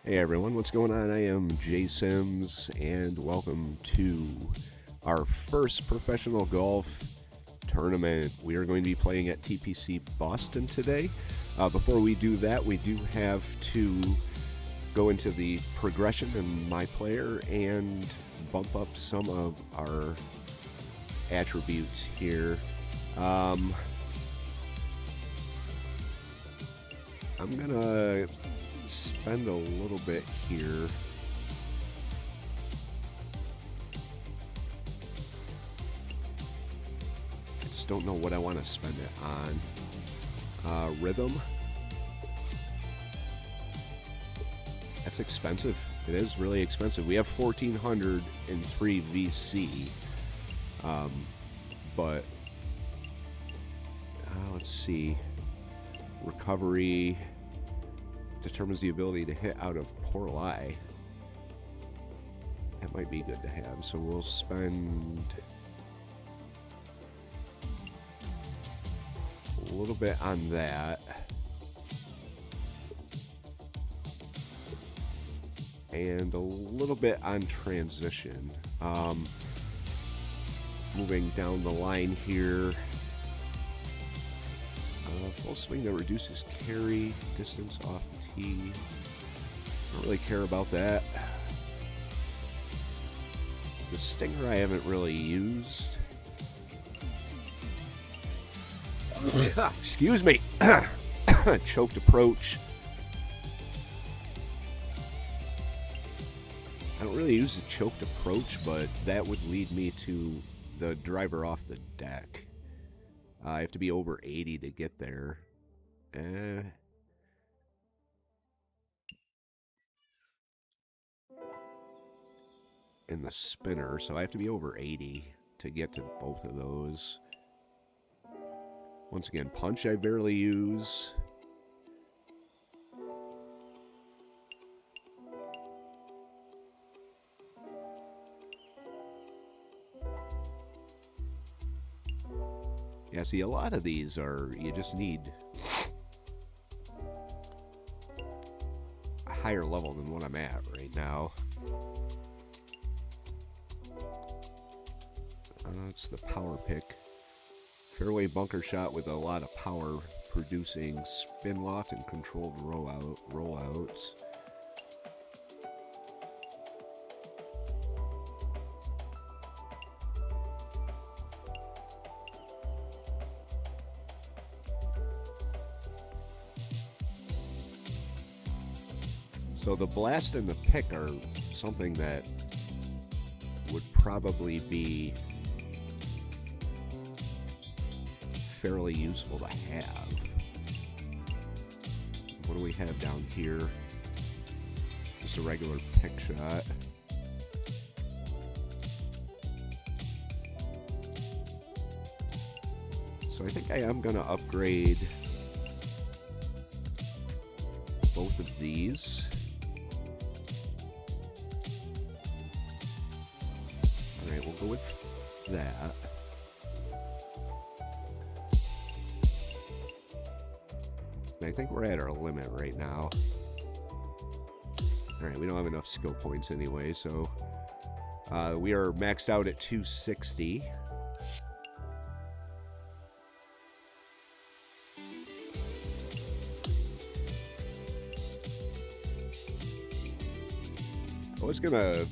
Hey everyone, what's going on? I am Jay Sims, and welcome to our first professional golf tournament. We are going to be playing at TPC Boston today. Before we do that, we do have to go into the progression and my player and bump up some of our attributes here. I'm gonna spend a little bit here. I just don't know what I want to spend it on. Rhythm. That's expensive. It is really expensive. We have 1,403 VC. But let's see. Recovery determines the ability to hit out of poor lie. That might be good to have. So we'll spend a little bit on that. And a little bit on transition. Moving down the line here. Full swing that reduces carry distance off the tee. Don't really care about that. The stinger I haven't really used. Excuse me. Choked approach. I don't really use the choked approach, but that would lead me to the driver off the deck. I have to be over 80 to get there. In the spinner, so I have to be over 80 to get to both of those. Once again, punch I barely use. Yeah, see, a lot of these are, you just need a higher level than what I'm at right now. It's the power pick. Fairway bunker shot with a lot of power, producing spin loft and controlled rollouts. So the blast and the pick are something that would probably be fairly useful to have. What do we have down here? Just a regular pick shot. So I think I am going to upgrade both of these. Alright, we'll go with that. I think we're at our limit right now. Alright, we don't have enough skill points anyway, so we are maxed out at 260. I was gonna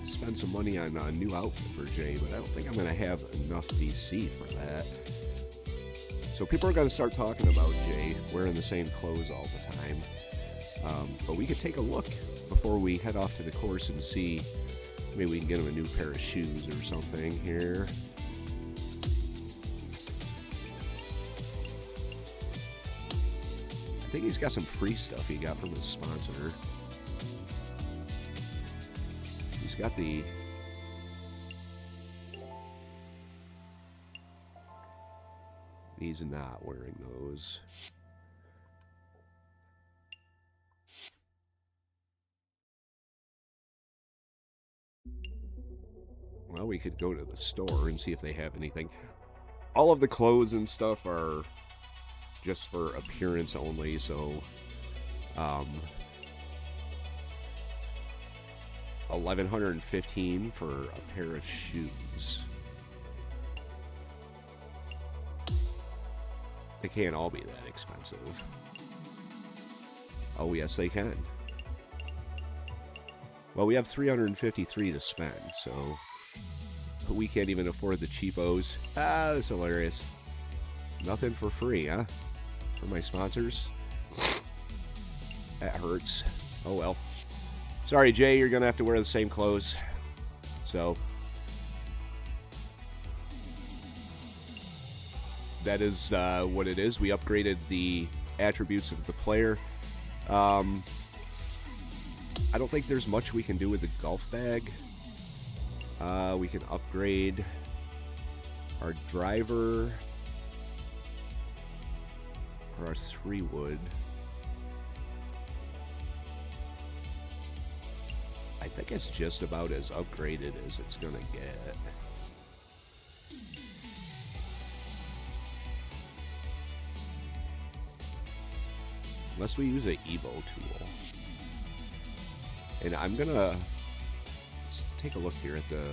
spend some money on a new outfit for Jay, but I don't think I'm gonna have enough VC for that. So people are going to start talking about Jay wearing the same clothes all the time. But we could take a look before we head off to the course and see. Maybe we can get him a new pair of shoes or something here. I think he's got some free stuff he got from his sponsor. He's got the... He's not wearing those. Well, we could go to the store and see if they have anything. All of the clothes and stuff are just for appearance only, so $1,115 for a pair of shoes. They can't all be that expensive. Oh, yes, they can. Well, we have $353 to spend, so we can't even afford the cheapos. Ah, that's hilarious. Nothing for free, huh? For my sponsors. That hurts. Oh, well. Sorry, Jay, you're going to have to wear the same clothes. So that is what it is. We upgraded the attributes of the player. I don't think there's much we can do with the golf bag. We can upgrade our driver or our 3-wood. I think it's just about as upgraded as it's gonna get. Unless we use an Evo tool. And I'm gonna let's take a look here at the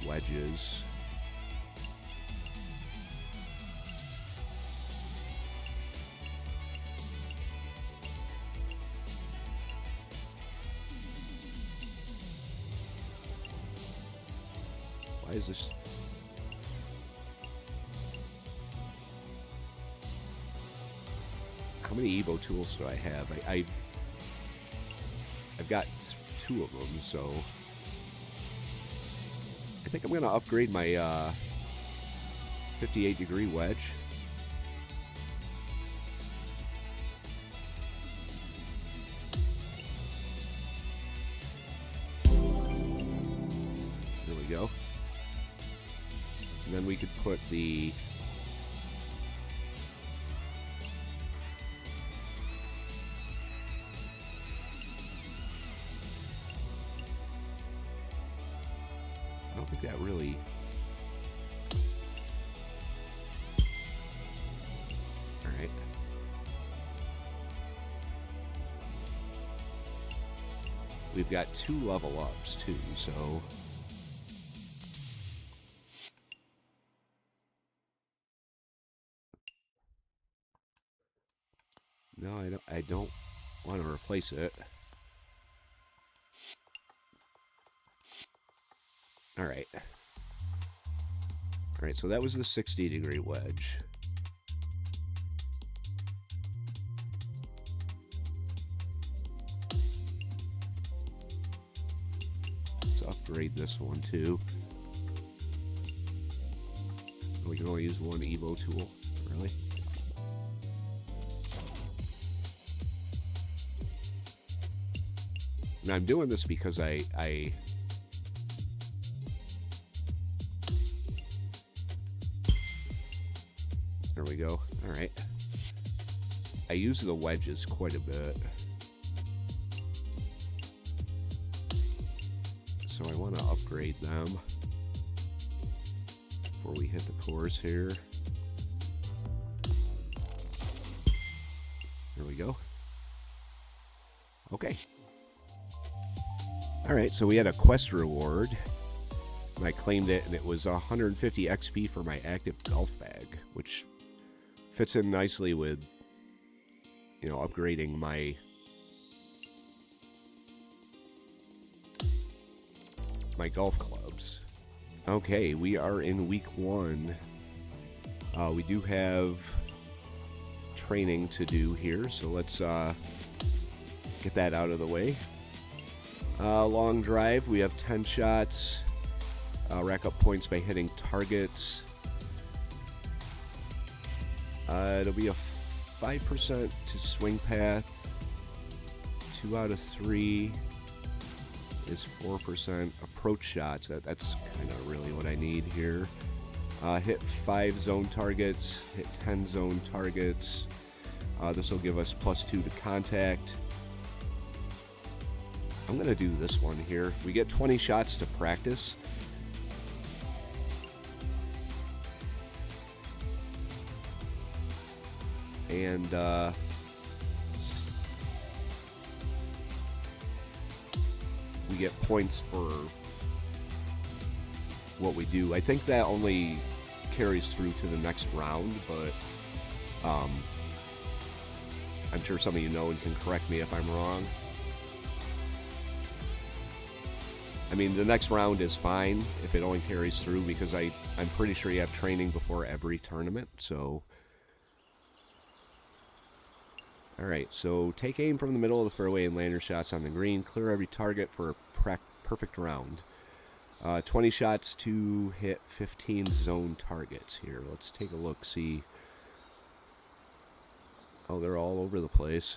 wedges. Why is this? How many Evo tools do I have? I've got 2 of them, so I think I'm going to upgrade my 58-degree wedge. There we go. And then we could put the I don't think that really all right. We've got 2 level ups too, so no, I don't want to replace it. All right. All right, so that was the 60-degree wedge. Let's upgrade this one too. We can only use one Evo tool, really. And I'm doing this because I there we go. All right. I use the wedges quite a bit. So I want to upgrade them before we hit the course here. There we go. Okay. All right, so we had a quest reward, and I claimed it, and it was 150 XP for my active golf bag, which fits in nicely with, you know, upgrading my golf clubs. Okay, we are in week 1. We do have training to do here, so let's get that out of the way. Long drive, we have 10 shots. Rack up points by hitting targets. It'll be a 5% to swing path. 2 out of 3 is 4% approach shots. That's kind of really what I need here. Hit 5 zone targets. Hit 10 zone targets. This will give us +2 to contact. I'm going to do this one here. We get 20 shots to practice. And we get points for what we do. I think that only carries through to the next round, but I'm sure some of you know and can correct me if I'm wrong. I mean, the next round is fine if it only carries through, because I'm pretty sure you have training before every tournament, so... Alright, so take aim from the middle of the fairway and land your shots on the green. Clear every target for a perfect round. 20 shots to hit 15 zone targets here. Let's take a look, see... Oh, they're all over the place.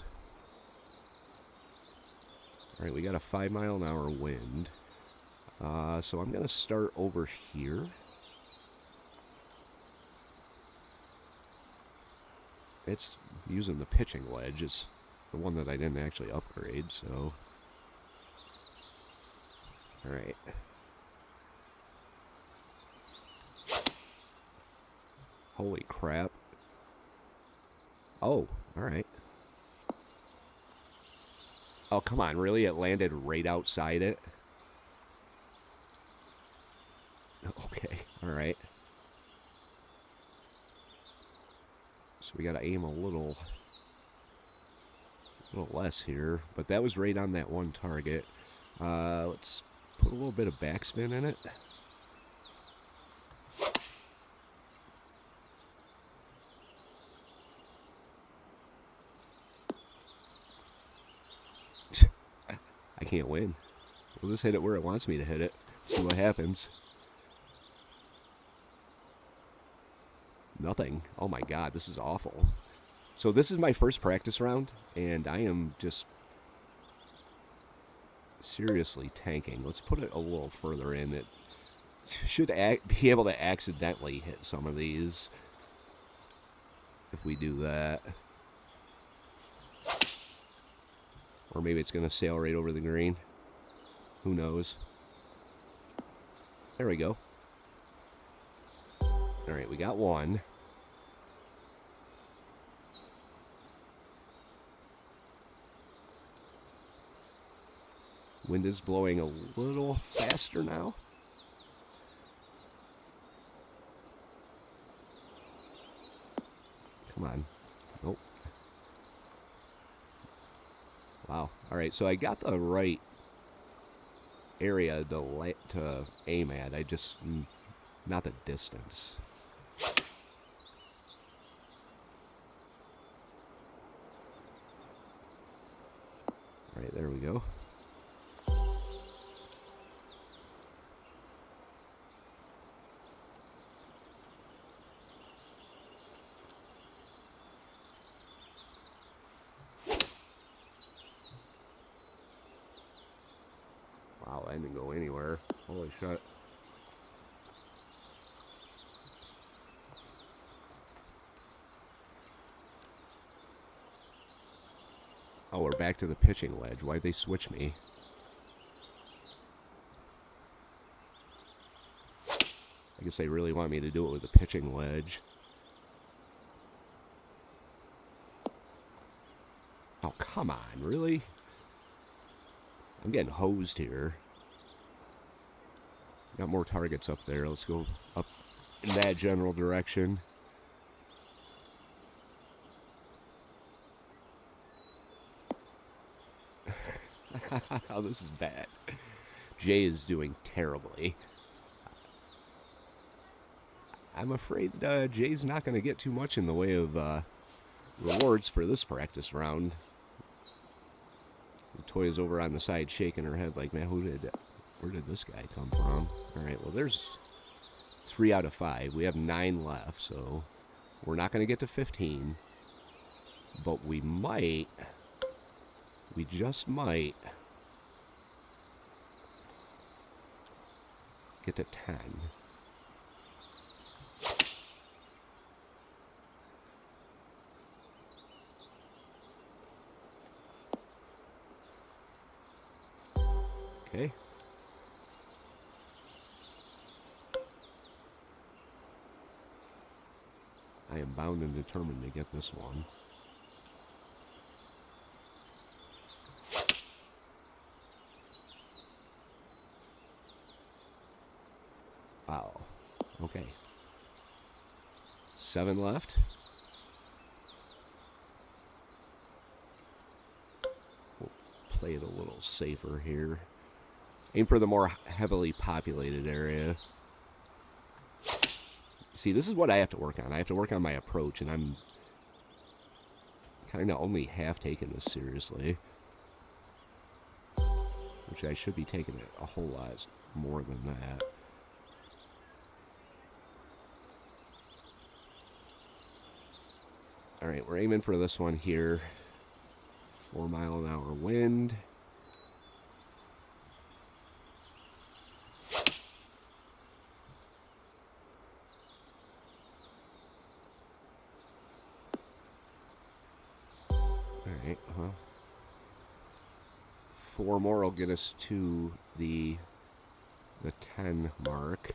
Alright, we got a 5-mile-an-hour wind. So I'm going to start over here. It's using the pitching wedge. It's the one that I didn't actually upgrade, so... Alright. Holy crap. Oh, alright. Oh, come on, really? It landed right outside it? Okay, alright. So we gotta aim a little less here, but that was right on that one target. Let's put a little bit of backspin in it. I can't win. We'll just hit it where it wants me to hit it. See what happens. Nothing. Oh my god, this is awful. So this is my first practice round, and I am just seriously tanking. Let's put it a little further in. It should be able to accidentally hit some of these if we do that. Or maybe it's going to sail right over the green. Who knows? There we go. Alright, we got one. Wind is blowing a little faster now. Come on. Nope. Wow. Alright, so I got the right area to aim at. I just... not the distance. Alright, there we go. Wow, I didn't go anywhere. Holy shit. Oh, we're back to the pitching wedge. Why'd they switch me? I guess they really want me to do it with the pitching wedge. Oh, come on, really? I'm getting hosed here. Got more targets up there. Let's go up in that general direction. Oh, this is bad. Jay is doing terribly. I'm afraid Jay's not going to get too much in the way of rewards for this practice round. Toya's over on the side shaking her head like, man, where did this guy come from? Alright, well, there's 3 out of 5. We have 9 left, so we're not going to get to 15. But we might... We just might get to 10. Okay. I am bound and determined to get this one. Wow. Okay. 7 left. We'll play it a little safer here. Aim for the more heavily populated area. See, this is what I have to work on. I have to work on my approach, and I'm kind of only half taking this seriously. Which I should be taking it a whole lot more than that. Alright, we're aiming for this one here. 4-mile-an-hour wind. Alright, 4 more will get us to the 10 mark.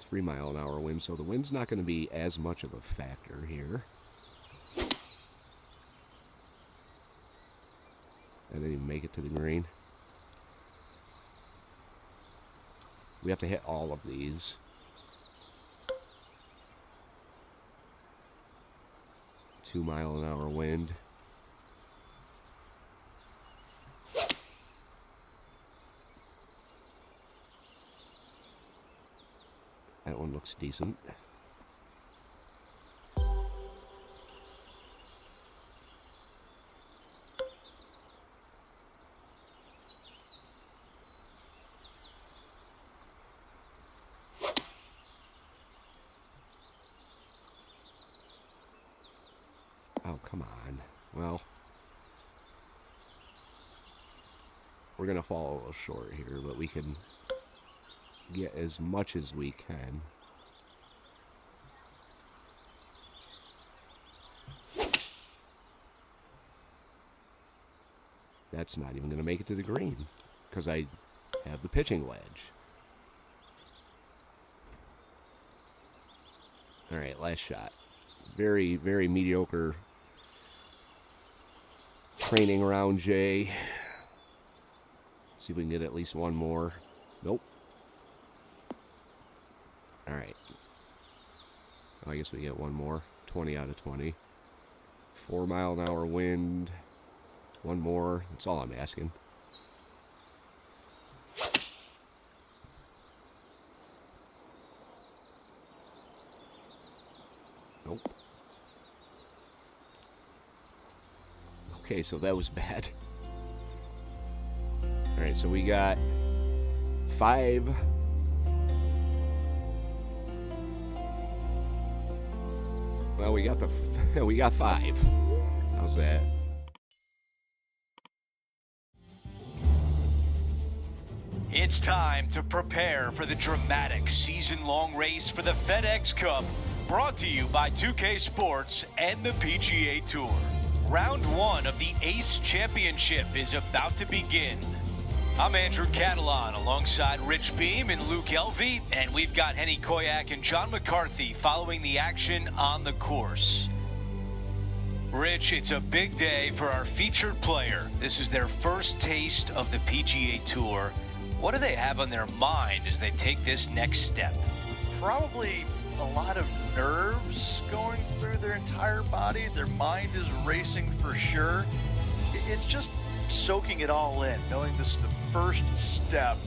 3-mile-an-hour wind, so the wind's not going to be as much of a factor here. I didn't even make it to the green. We have to hit all of these. Two-mile-an-hour wind. That one looks decent. Oh, come on. Well, we're going to fall a little short here, but we can get as much as we can. That's not even going to make it to the green because I have the pitching wedge. All right, last shot. Very, very mediocre training round, Jay. See if we can get at least one more. Nope. All right. I guess we get one more. 20 out of 20. 4-mile-an-hour wind. One more. That's all I'm asking. Nope. Okay, so that was bad. All right, so we got 5. Well, we got we got 5. How's that? It's time to prepare for the dramatic season-long race for the FedEx Cup, brought to you by 2K Sports and the PGA Tour. Round 1 of the Ace Championship is about to begin. I'm Andrew Catalan alongside Rich Beam and Luke Elvey, and we've got Henny Koyak and John McCarthy following the action on the course. Rich, it's a big day for our featured player. This is their first taste of the PGA Tour. What do they have on their mind as they take this next step? Probably a lot of nerves going through their entire body. Their mind is racing for sure. It's just soaking it all in, knowing this is the first step,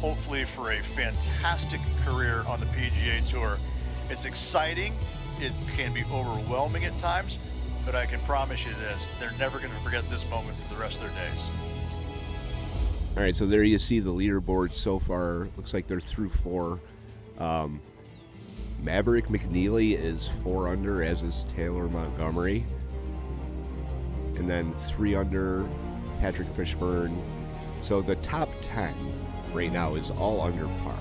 hopefully, for a fantastic career on the PGA Tour. It's exciting. It can be overwhelming at times, but I can promise you this, they're never going to forget this moment for the rest of their days. All right, so there you see the leaderboard so far. Looks like they're through 4. Maverick McNeely is 4 under, as is Taylor Montgomery. And then 3 under, Patrick Fishburne. So the top 10 right now is all under par.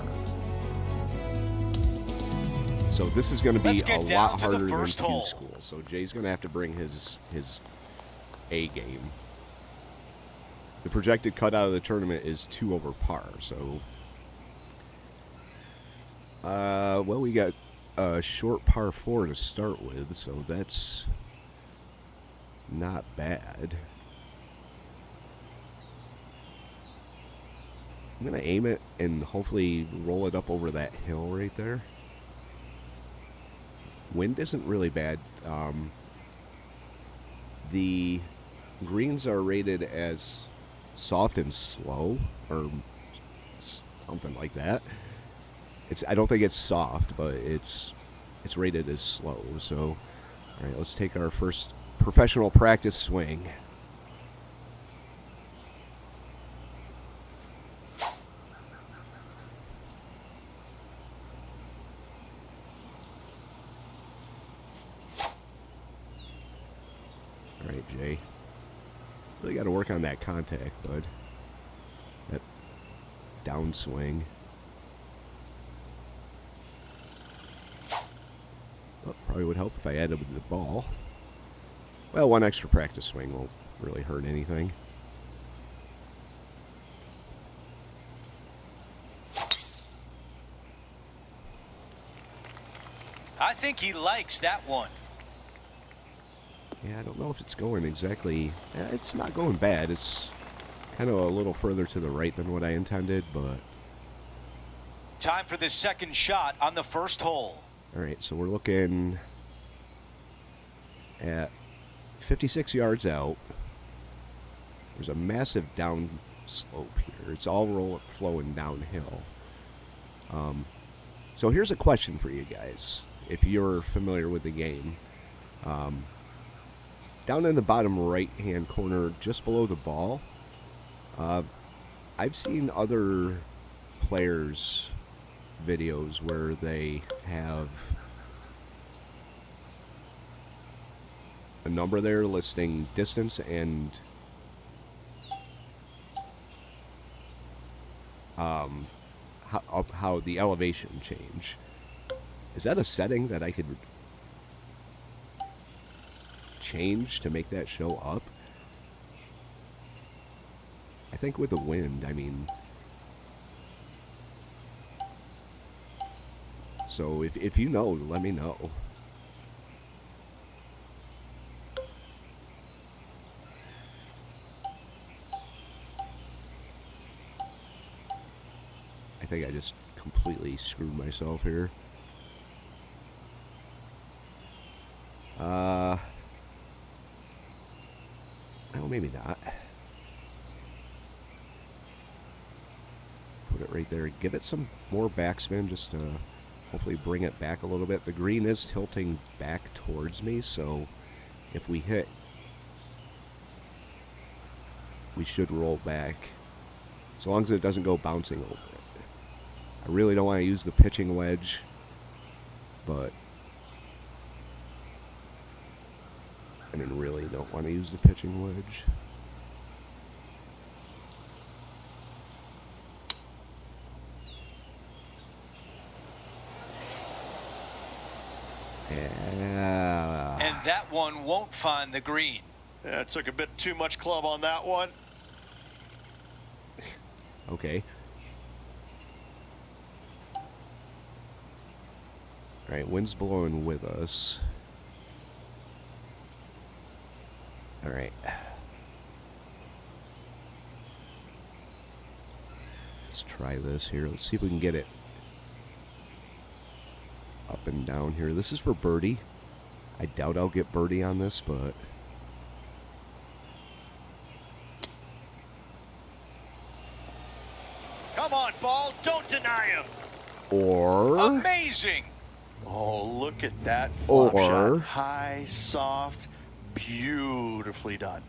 So this is going to be a lot harder than Q School. So Jay's going to have to bring his A game. The projected cut out of the tournament is 2 over par. So, well, we got a short par 4 to start with, so that's not bad. I'm going to aim it and hopefully roll it up over that hill right there. Wind isn't really bad. The greens are rated as soft and slow, or something like that. I don't think it's soft, but it's rated as slow. So, all right, let's take our first professional practice swing. All right, Jay. Really got to work on that contact, bud. That downswing. Oh, probably would help if I added the ball. Well, one extra practice swing won't really hurt anything. I think he likes that one. Yeah, I don't know if it's going exactly. It's not going bad. It's kind of a little further to the right than what I intended, but... Time for the second shot on the first hole. All right, so we're looking at 56 yards out. There's a massive down slope here. It's all flowing downhill. So here's a question for you guys, if you're familiar with the game. Down in the bottom right-hand corner, just below the ball, I've seen other players' videos where they have a number there listing distance and how the elevation change. Is that a setting that I could change to make that show up? I think with the wind, I mean... So if you know, let me know. I think I just completely screwed myself here. Well, maybe not. Put it right there. Give it some more backspin just to hopefully bring it back a little bit. The green is tilting back towards me, so if we hit, we should roll back. As long as it doesn't go bouncing a little bit. I really don't want to use the pitching wedge, but I really don't want to use the pitching wedge. Yeah. And that one won't find the green. Yeah, it took a bit too much club on that one. Okay. All right, wind's blowing with us. All right. Let's try this here. Let's see if we can get it up and down here. This is for birdie. I doubt I'll get birdie on this, but... Come on, ball. Don't deny him. Or... Amazing. Oh, look at that flop Or... shot. High, soft, beautifully done.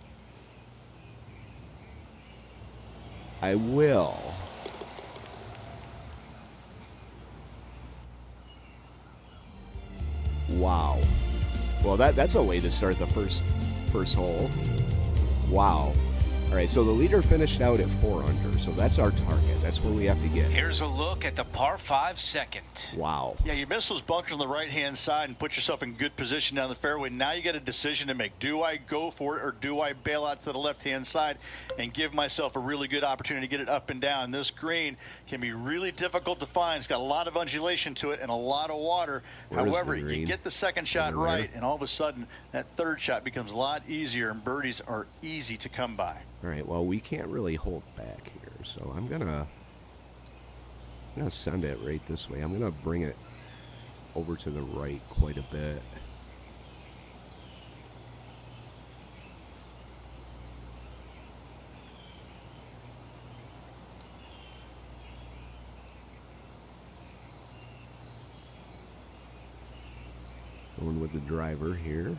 I will. Wow. Well, that's a way to start the first hole. Wow. All right, so the leader finished out at 4 under, so that's our target. That's where we have to get. Here's a look at the par 5 second. Wow. Yeah, you miss those bunkers on the right-hand side and put yourself in good position down the fairway. Now you got a decision to make. Do I go for it or do I bail out to the left-hand side and give myself a really good opportunity to get it up and down? This green can be really difficult to find. It's got a lot of undulation to it and a lot of water. However, you get the second shot right, and all of a sudden that third shot becomes a lot easier, and birdies are easy to come by. All right, well, we can't really hold back here, so I'm going to I'm going to send it right this way. I'm going to bring it over to the right quite a bit. Going with the driver here.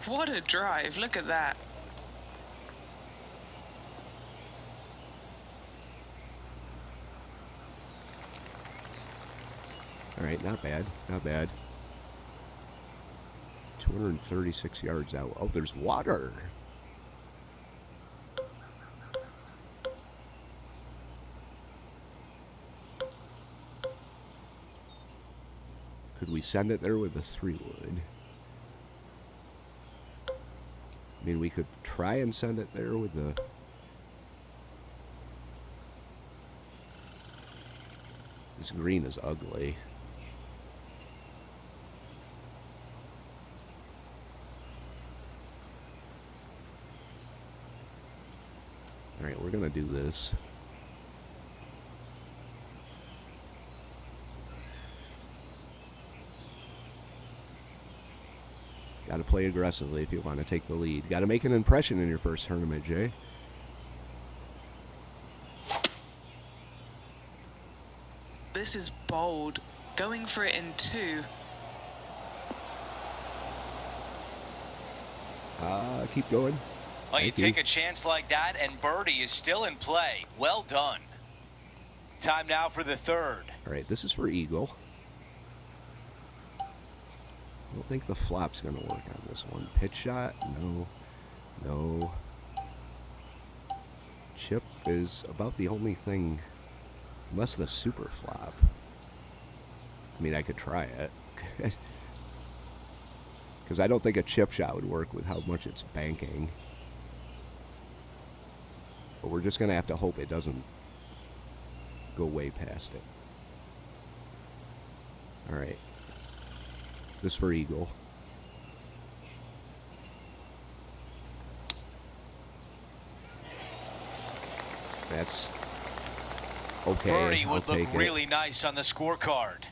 What a drive. Look at that. All right, not bad. Not bad. 236 yards out. Oh, there's water. Could we send it there with a 3-wood? I mean, we could try and send it there with the... This green is ugly. All right, we're going to do this. Got to play aggressively if you want to take the lead. Got to make an impression in your first tournament, Jay. This is bold. Going for it in 2. Keep going. Oh, you Thank you. take a chance like that, and birdie is still in play. Well done. Time now for the third. All right, this is for eagle. I don't think the flop's going to work on this one. Pitch shot? No. No. Chip is about the only thing, unless the super flop. I mean, I could try it. Because I don't think a chip shot would work with how much it's banking. But we're just going to have to hope it doesn't go way past it. All right. This for eagle. That's okay. Birdie I'll would take look it. really nice on the scorecard.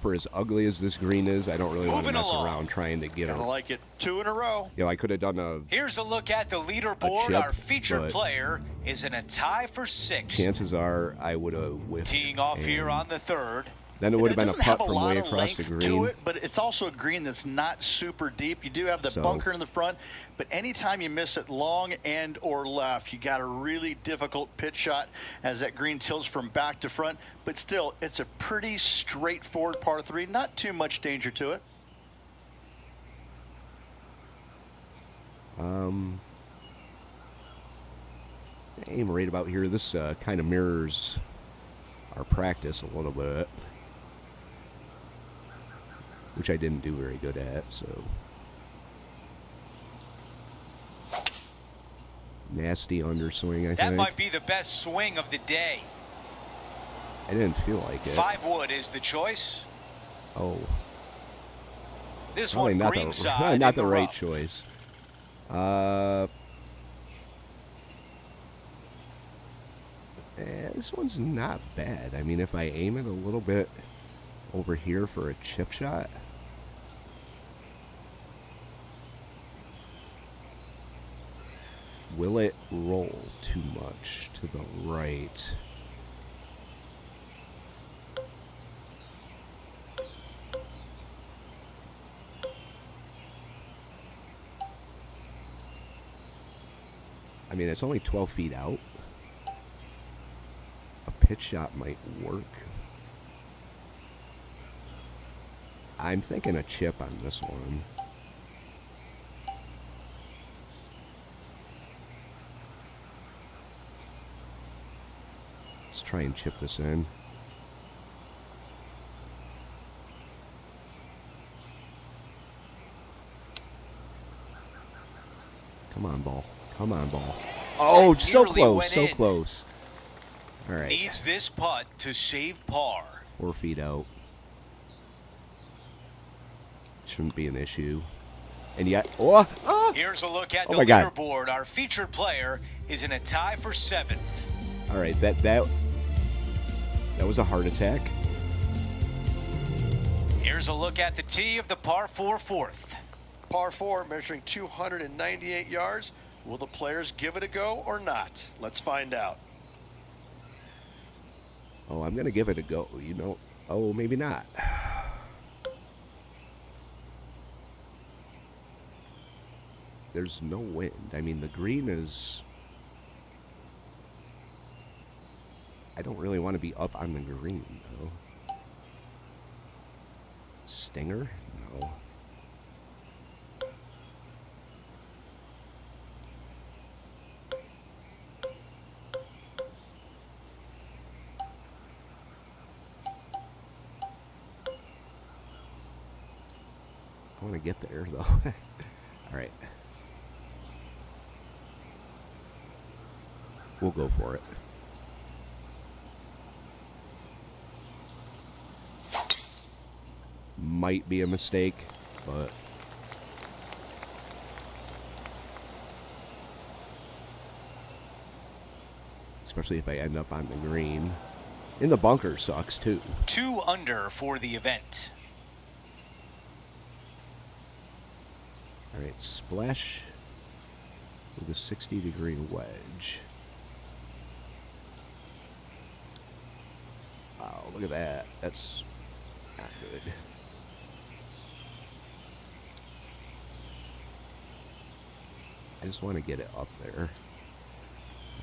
For as ugly as this green is, I don't really want to Moving mess along. around trying to get I a. like it. 2 in a row. You know, I could have done a. Here's a look at the leaderboard. chip, Our featured but player is in a tie for 6th. Chances are I would have whiffed. Teeing off and here on the third. Then it would have been a doesn't have putt from lot way of across the length green. to it, but it's also a green that's not super deep. You do have the So- bunker in the front, but anytime you miss it long and or left, you got a really difficult pitch shot as that green tilts from back to front. But still, it's a pretty straightforward par 3. Not too much danger to it. Aim right about here. This kind of mirrors our practice a little bit, which I didn't do very good at, so. Nasty underswing, I That think. might be the best swing of the day. I didn't feel like it. 5 wood is the choice. Oh. This Probably one not green the, side not in the right rough. choice. This one's not bad. I mean, if I aim it a little bit over here for a chip shot. Will it roll too much to the right? I mean, it's only 12 feet out. A pitch shot might work. I'm thinking a chip on this one. Let's try and chip this in. Come on, ball. Come on, ball. Oh, That so nearly close, went so in. close. All right, Needs this putt to save par. 4 feet out. Shouldn't be an issue. And yet, Here's a look at the my God. leaderboard. Our featured player is in a tie for 7th. All right, that was a heart attack. Here's a look at the tee of the par 4 4th. Par 4 measuring 298 yards. Will the players give it a go or not? Let's find out. Oh, I'm going to give it a go, you know. Oh, maybe not. There's no wind. I mean, the green is... I don't really want to be up on the green, though. Stinger? No. I want to get there, though. All right. We'll go for it. Might be a mistake, but... especially if I end up on the green. In the bunker sucks, too. 2 under for the event. All right, splash with a 60-degree wedge. Oh, look at that. That's not good. I just want to get it up there.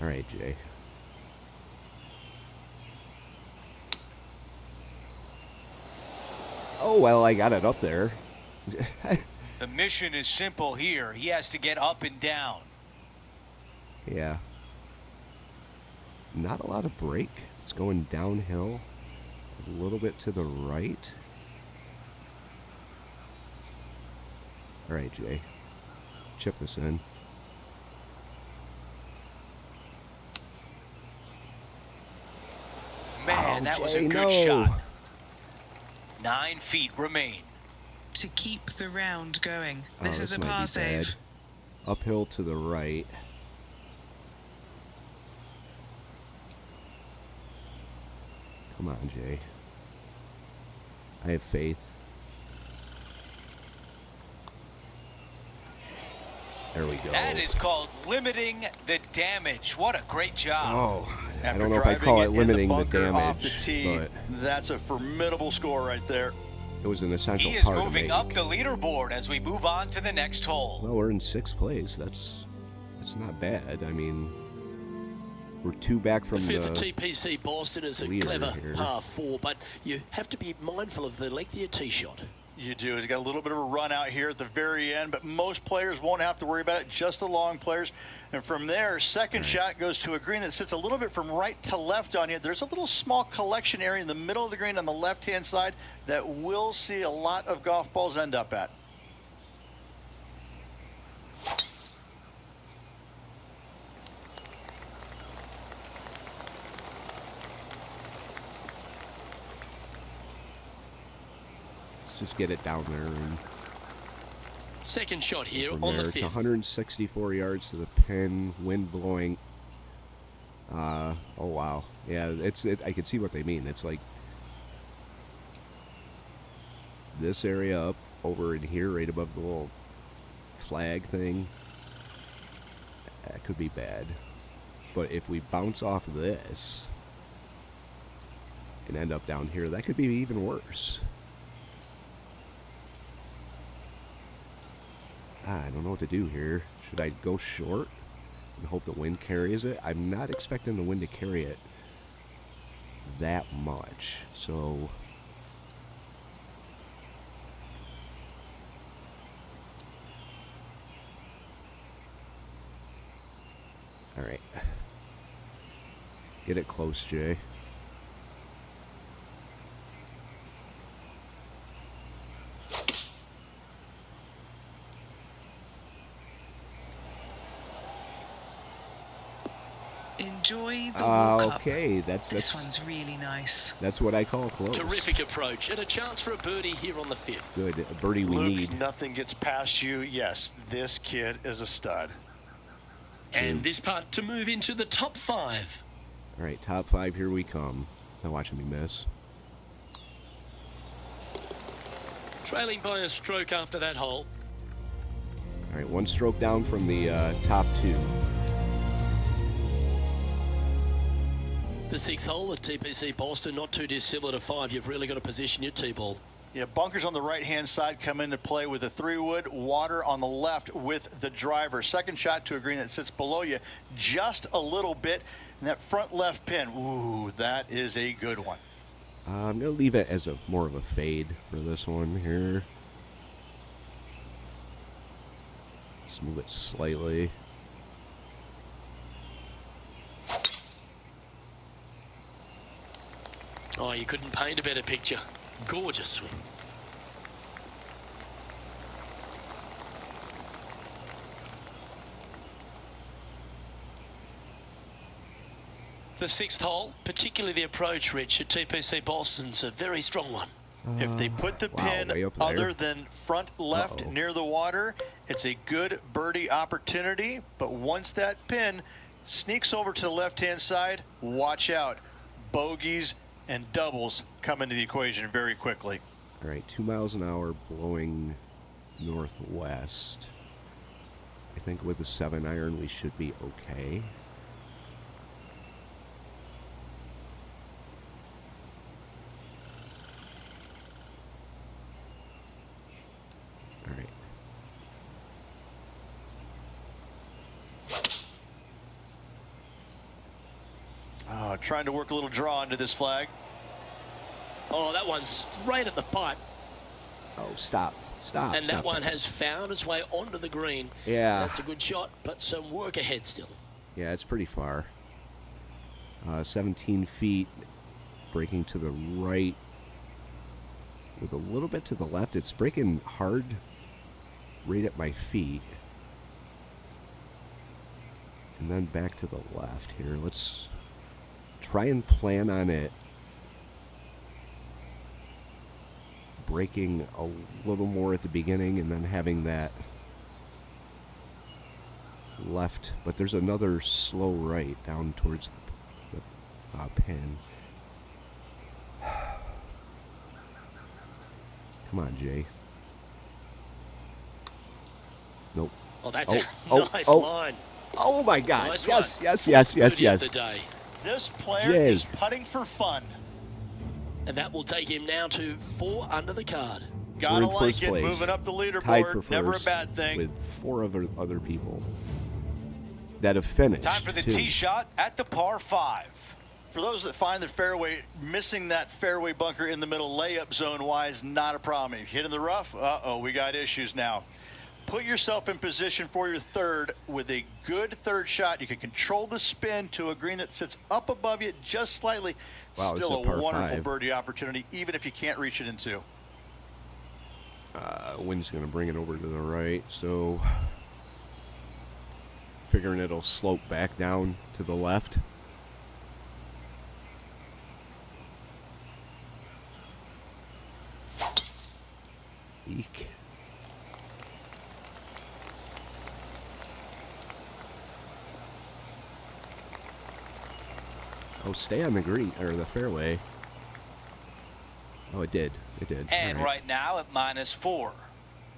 All right, Jay. Oh, well, I got it up there. The mission is simple here. He has to get up and down. Yeah. Not a lot of break. It's going downhill a little bit to the right. All right, Jay. Chip this in. Man, that was a Jay, good no. shot. 9 feet remain. To keep the round going. Oh, This is a par save. Uphill to the right. Come on, Jay. I have faith. There we go. That is called limiting the damage. What a great job. Oh, I After don't know if I call it driving in limiting the bunker off damage, the tee, but that's a formidable score right there. it was an essential He is part of moving making. up the leaderboard as we move on to the next hole. Well, we're in 6th place. That's not bad. I mean, we're 2 back from The the... fifth for TPC Boston is a leader clever here. par 4, but you have to be mindful of the length of your tee shot. You do. He's got a little bit of a run out here at the very end, but most players won't have to worry about it, just the long players. And from there, second shot goes to a green that sits a little bit from right to left on you. There's a little small collection area in the middle of the green on the left-hand side that we'll see a lot of golf balls end up at. Let's just get it down there. And Second shot here from on there, the it's fifth. 164 yards to the pin, wind blowing. Oh, wow. Yeah, I can see what they mean. It's like this area up over in here, right above the little flag thing. That could be bad. But if we bounce off of this and end up down here, that could be even worse. I don't know what to do here. Should I go short and hope the wind carries it? I'm not expecting the wind to carry it that much. So all right. Get it close, Jay. In enjoy the walk-up. Okay, This one's really nice. That's what I call close. Terrific approach and a chance for a birdie here on the 5th. Good, a birdie we Luke, need. nothing gets past you. Yes, this kid is a stud. And this putt to move into the top 5. All right, top 5, here we come. Now watching me miss. Trailing by a stroke after that hole. All right, 1 stroke down from the top 2. The 6th hole at TPC Boston, not too dissimilar to 5. You've really got to position your tee ball. Yeah, bunkers on the right-hand side come into play with a 3-wood, water on the left with the driver. Second shot to a green that sits below you just a little bit. And that front left pin, ooh, that is a good one. I'm going to leave it as more of a fade for this one here. Just move it slightly. Oh, you couldn't paint a better picture. Gorgeous swing. The 6th hole, particularly the approach, Rich, at TPC Boston's a very strong one. If they put the Wow, pin way up there. other than front left near the water, it's a good birdie opportunity. But once that pin sneaks over to the left-hand side, watch out. Bogeys and doubles come into the equation very quickly. All right, 2 miles an hour blowing northwest. I think with the 7-iron we should be okay. All right. Oh, trying to work a little draw into this flag. Oh, that one's right at the pipe. Oh, stop. Stop. And stop, that one stop. has found its way onto the green. Yeah. That's a good shot, but some work ahead still. Yeah, it's pretty far. 17 feet, breaking to the right with a little bit to the left. It's breaking hard right at my feet. And then back to the left here. Let's try and plan on it breaking a little more at the beginning and then having that left, but there's another slow right down towards the pin. Come on, Jay. Nope. Oh, that's Oh, a nice oh. line. Oh my God! Nice Yes, one. yes, yes, yes, Birdie of yes. the day. This player Jay. is putting for fun. And that will take him now to 4 under the card. Gotta We're in like first it, place. moving up the Tied for leaderboard, first never a bad thing. with 4 other people that have finished. Time for the too. tee shot at the par 5. For those that find the fairway, missing that fairway bunker in the middle layup zone-wise, not a problem. If you hit in the rough, uh-oh, we got issues now. Put yourself in position for your third with a good third shot. You can control the spin to a green that sits up above you just slightly. Wow, it's Still a par a wonderful 5. birdie opportunity, even if you can't reach it in 2. Wind's going to bring it over to the right, so figuring it'll slope back down to the left. Eek. Oh, stay on the green or the fairway. Oh, it did. It did. And All right now at -4.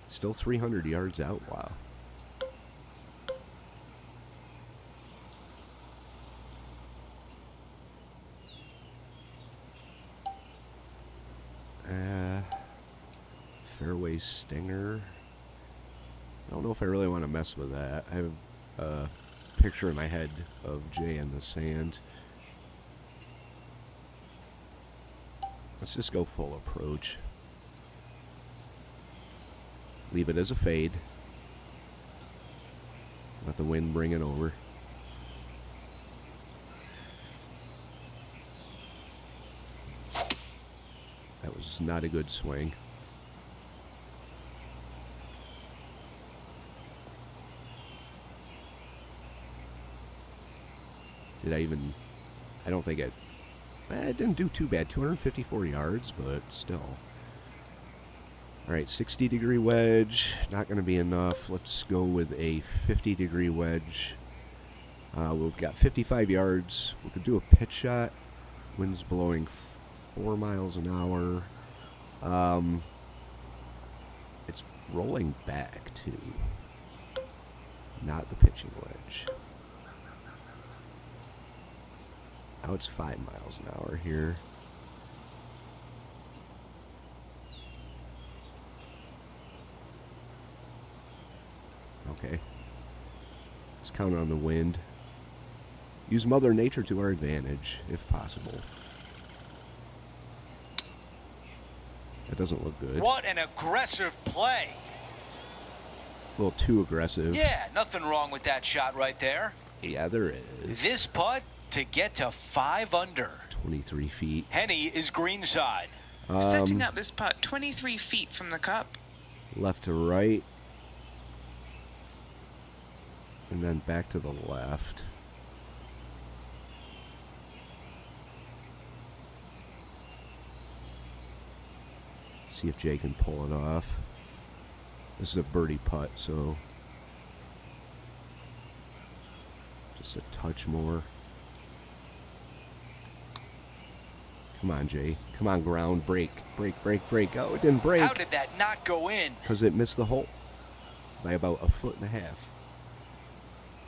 Still 300 yards out. Wow. Fairway stinger. I don't know if I really want to mess with that. I have a picture in my head of Jay in the sand. Let's just go full approach. Leave it as a fade. Let the wind bring it over. That was not a good swing. Did I even... I don't think it didn't do too bad. 254 yards, but still. All right, 60-degree wedge. Not going to be enough. Let's go with a 50-degree wedge. We've got 55 yards. We could do a pitch shot. Wind's blowing 4 miles an hour. It's rolling back, too. Not the pitching wedge. Now it's 5 miles an hour here. Okay. Just count on the wind. Use Mother Nature to our advantage, if possible. That doesn't look good. What an aggressive play. A little too aggressive. Yeah, nothing wrong with that shot right there. Yeah, there is. This putt to get to 5 under. 23 feet. Henny is greenside. Setting up this putt 23 feet from the cup. Left to right. And then back to the left. See if Jay can pull it off. This is a birdie putt, so just a touch more. Come on, Jay. Come on, ground. Break. Break, break, break. Oh, it didn't break. How did that not go in? Because it missed the hole by about 1.5 feet.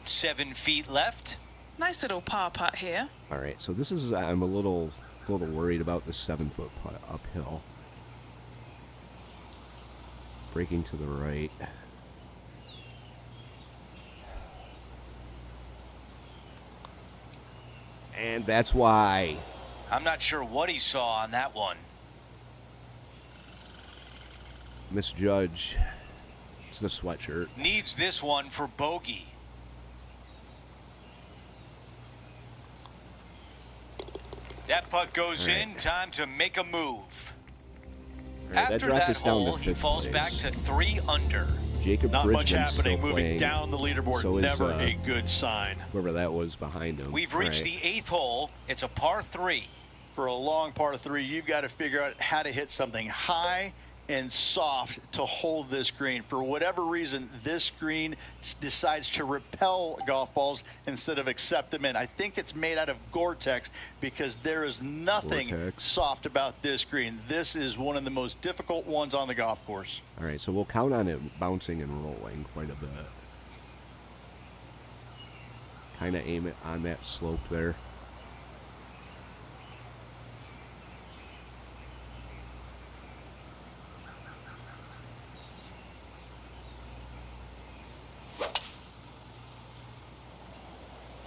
7 feet left. Nice little par putt here. All right, so this is, I'm a little worried about the 7-foot putt uphill. Breaking to the right. And that's why. I'm not sure what he saw on that one. Misjudge. It's the sweatshirt. Needs this one for bogey. That putt goes All right. in. Time to make a move. All right, that After dropped that us down hole, to he 5th falls back place. to 3 under. Jacob Not much Bridgman's happening. still Moving playing. down the leaderboard. So is, Never a good sign. Whoever that was behind him. We've reached All right. the 8th hole. It's a par 3. For a long par 3, you've got to figure out how to hit something high and soft to hold this green. For whatever reason, this green decides to repel golf balls instead of accept them in. I think it's made out of Gore-Tex because there is nothing Gore-Tex. soft about this green. This is one of the most difficult ones on the golf course. All right, so we'll count on it bouncing and rolling quite a bit. Kind of aim it on that slope there.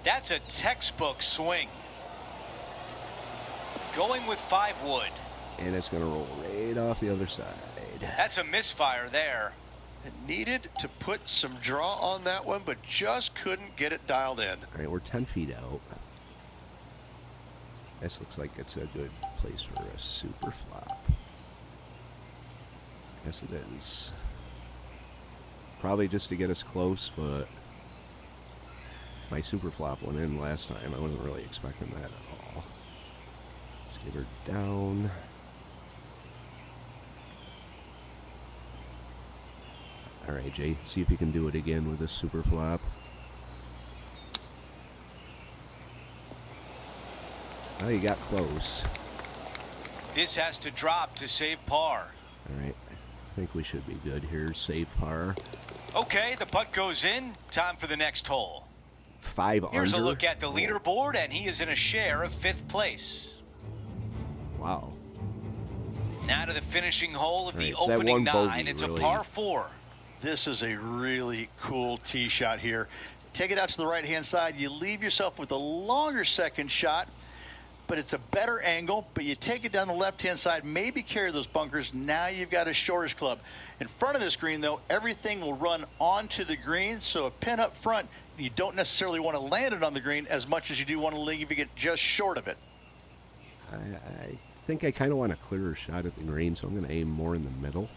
That's a textbook swing. Going with 5 wood. And it's going to roll right off the other side. That's a misfire there. It needed to put some draw on that one, but just couldn't get it dialed in. All right, we're 10 feet out. This looks like it's a good place for a super flop. Yes, it is. Probably just to get us close, but my super flop went in last time. I wasn't really expecting that at all. Let's get her down. All right, Jay, see if you can do it again with this super flop. Oh, you got close. This has to drop to save par. All right, I think we should be good here. Save par. Okay, the putt goes in. Time for the next hole. 5 Here's under. a look at the leaderboard, and he is in a share of 5th place. Wow. Now to the finishing hole of All the right, so that opening one 9. bogey It's really- a par 4. This is a really cool tee shot here. Take it out to the right-hand side. You leave yourself with a longer second shot, but it's a better angle. But you take it down the left-hand side, maybe carry those bunkers. Now you've got a shortish club. In front of this green, though, everything will run onto the green. So a pin up front, you don't necessarily want to land it on the green as much as you do want to leave it just short of it. I think I kind of want a clearer shot at the green, so I'm going to aim more in the middle.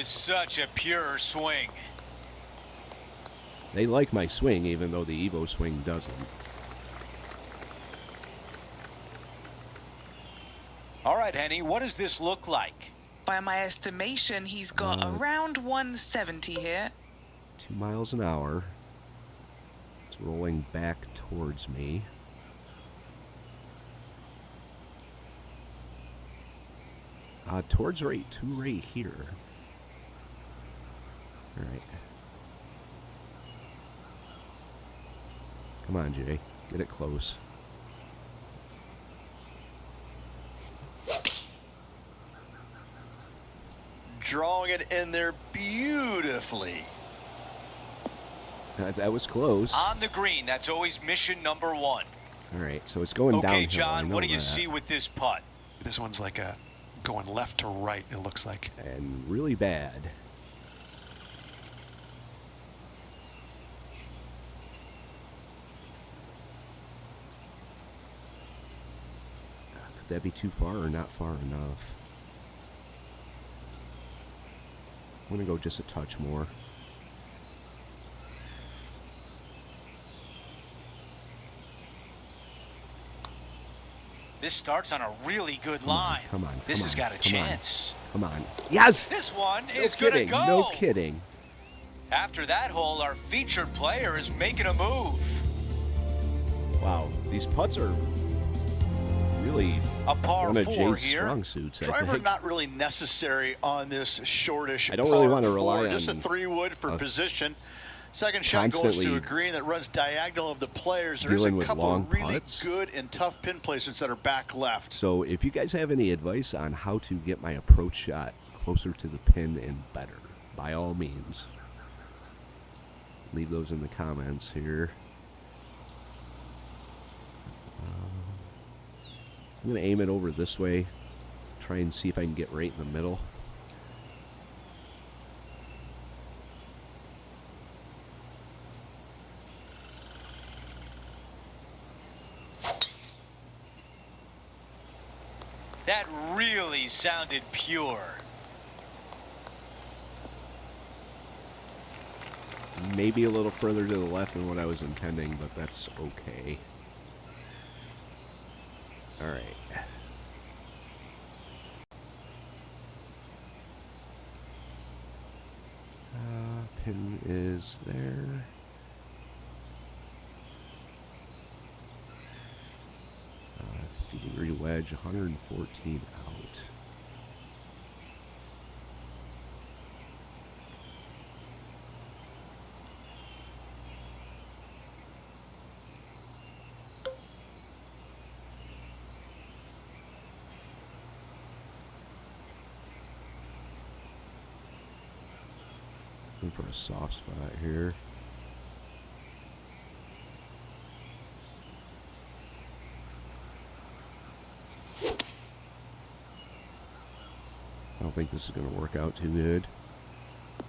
was such a pure swing. They like my swing, even though the Evo swing doesn't. All right, Henny, what does this look like? By my estimation, he's got around 170 here. 2 miles an hour. It's rolling back towards me. Towards right here. All right. Come on, Jay. Get it close. Drawing it in there beautifully. That was close. On the green, that's always mission number 1. All right, so it's going downhill. Okay, John, what do you see with this putt? This one's like going left to right, it looks like. And really bad. Could that be too far or not far enough? I'm going to go just a touch more. This starts on a really good line. Come on. This has got a chance. Come on. Yes! This one No is going to kidding. go. No kidding. After that hole, our featured player is making a move. Wow. These putts are really A par one of 4 Jay's here. strong suits, I Driver think. not really necessary on this shortish. I don't really par want to rely 4, just a on 3-wood for a position. Second shot goes constantly to a green that runs diagonal of the players. There's dealing a with couple long of really putts. good and tough pin placements that are back left. So if you guys have any advice on how to get my approach shot closer to the pin and better, by all means, leave those in the comments here. I'm going to aim it over this way, try and see if I can get right in the middle. That really sounded pure. Maybe a little further to the left than what I was intending, but that's okay. All right. Pin is there. Uh, 50-degree wedge, 114 out. Looking for a soft spot here. I don't think this is going to work out too good.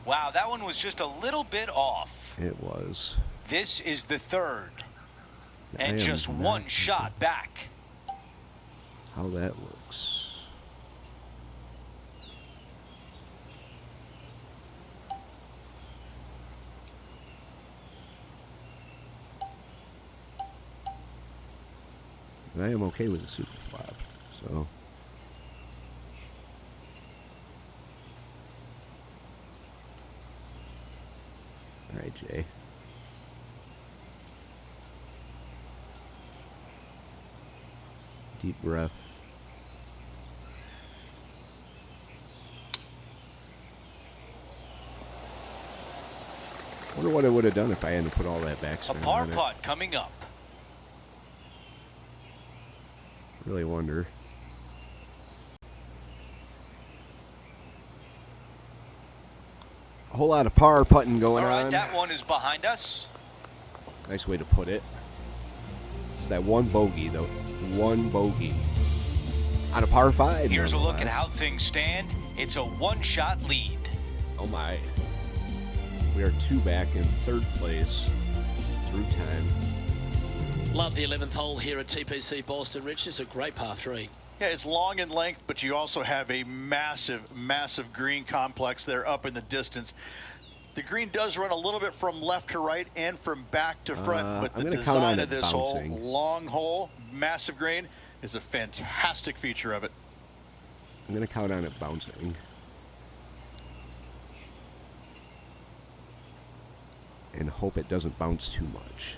Wow, that one was just a little bit off. It was. This is the third. I And am just not one shot back. How that looks. And I am okay with the super flop, so. All right, Jay. Deep breath. Wonder what I would have done if I hadn't put all that A backspin par on it. putt coming up. Really wonder. A whole lot of par putting going All right, on. that one is behind us. Nice way to put it. It's that one bogey, though. One bogey. On a par 5. Here's a look at nonetheless. how things stand. It's a one-shot lead. Oh my. We are 2 back in 3rd place through time. Love the 11th hole here at TPC Boston, Rich. It's a great par 3. Yeah, it's long in length, but you also have a massive, massive green complex there up in the distance. The green does run a little bit from left to right and from back to front, but the design of this hole, long hole, massive green, is a fantastic feature of it. I'm going to count on it bouncing. And hope it doesn't bounce too much.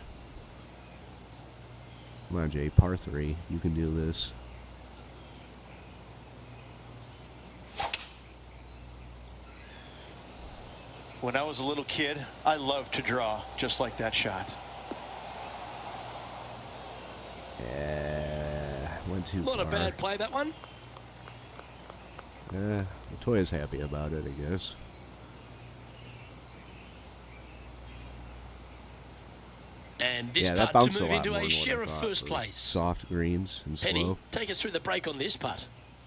Come on, Jay, par 3. You can do this. When I was a little kid, I loved to draw just like that shot. Went too far. Not a bad play, that one. Latoya's happy about it, I guess. And this that putt bounced to move a lot into more a than what share I of thought. first place. Soft greens and Penny, slow. take us through the break on this putt.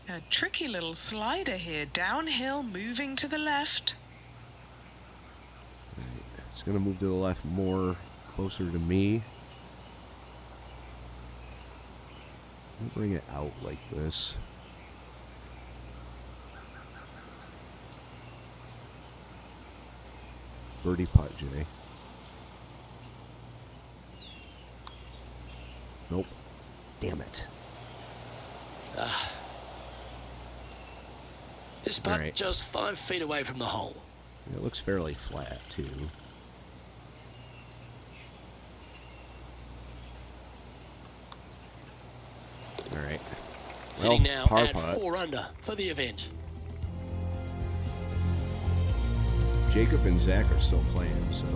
A tricky little slider here. Downhill, moving to the left. Right. It's going to move to the left more, closer to me. I'll bring it out like this. Birdie putt, Jay. Nope. Damn it. This putt Right. just 5 feet away from the hole. It looks fairly flat, too. All right. Sitting Well, now par at putt. 4 under for the event. Jacob and Zach are still playing, so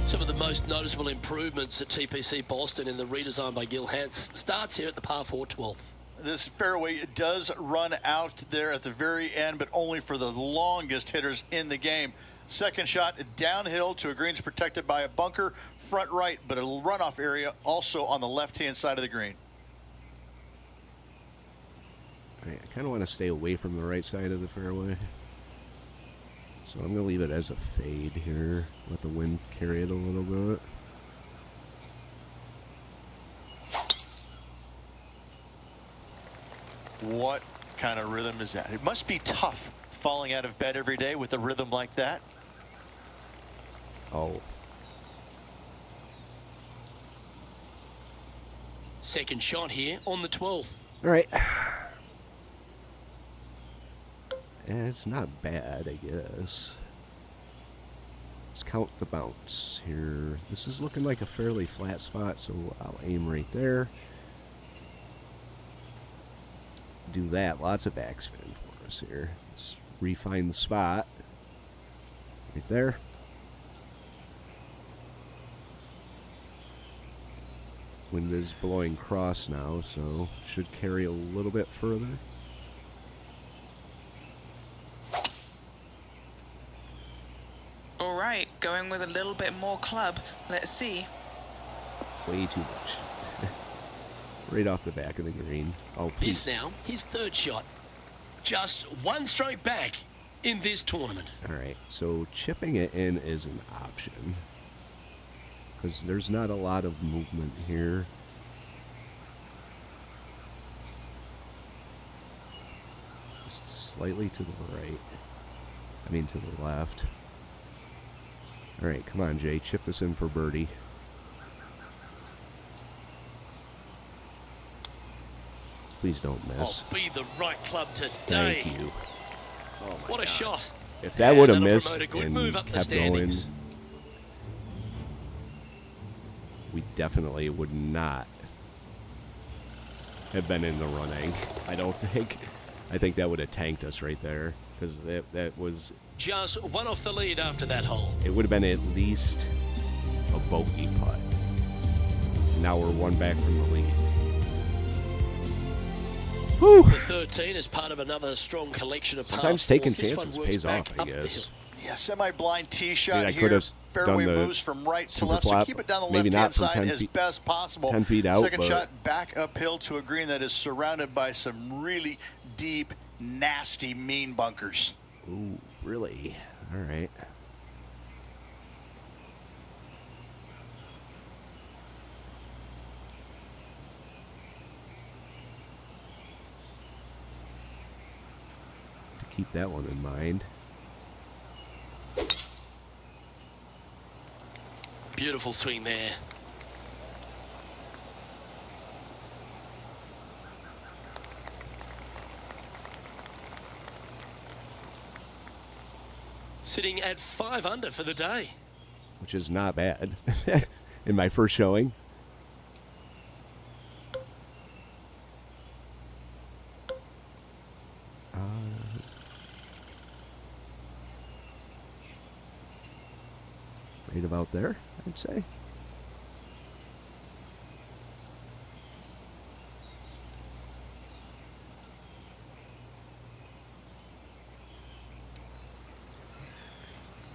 Some of the most noticeable improvements at TPC Boston in the redesign by Gil Hance starts here at the par 4 12th. This fairway does run out there at the very end, but only for the longest hitters in the game. Second shot downhill to a greens protected by a bunker, front right, but a runoff area also on the left-hand side of the green. I kind of want to stay away from the right side of the fairway. So I'm going to leave it as a fade here. Let the wind carry it a little bit. What kind of rhythm is that? It must be tough falling out of bed every day with a rhythm like that. Oh, Second shot here on the 12th. all right. It's not bad, I guess. Let's count the bounce here. This is looking like a fairly flat spot, so I'll aim right there. Do that. Lots of backspin for us here. Let's refine the spot. Right there. Wind is blowing cross now, so should carry a little bit further. All right, going with a little bit more club. Let's see. Way too much. Right off the back of the green. Oh, please. This now, his third shot. Just 1 stroke back in this tournament. All right, so chipping it in is an option. Because there's not a lot of movement here. Just slightly to the right. I mean, to the left. All right, come on, Jay. Chip this in for birdie. Please don't miss. Oh, be the right club today. Thank you. Oh my What a God. shot. If that would have that'll missed promote a good and move up the kept going, standings. we definitely would not have been in the running. I don't think. I think that would have tanked us right there because that was. Just 1 off the lead after that hole. It would have been at least a bogey putt. Now we're 1 back from the lead. Whew. The 13 is part of another strong collection of Sometimes par taking fours. This one chances works pays back off, I uphill. guess. Yeah, semi-blind tee shot I here. could have done Fairway the moves from right to super left, so flop, keep it down the maybe not left-hand from side 10 as feet- best possible. 10 feet out, Second but- shot back uphill to a green that is surrounded by some really deep, nasty, mean bunkers. Ooh, really? All right. that one in mind. Beautiful swing there. Sitting at 5 under for the day. Which is not bad in my first showing. Right about there, I'd say.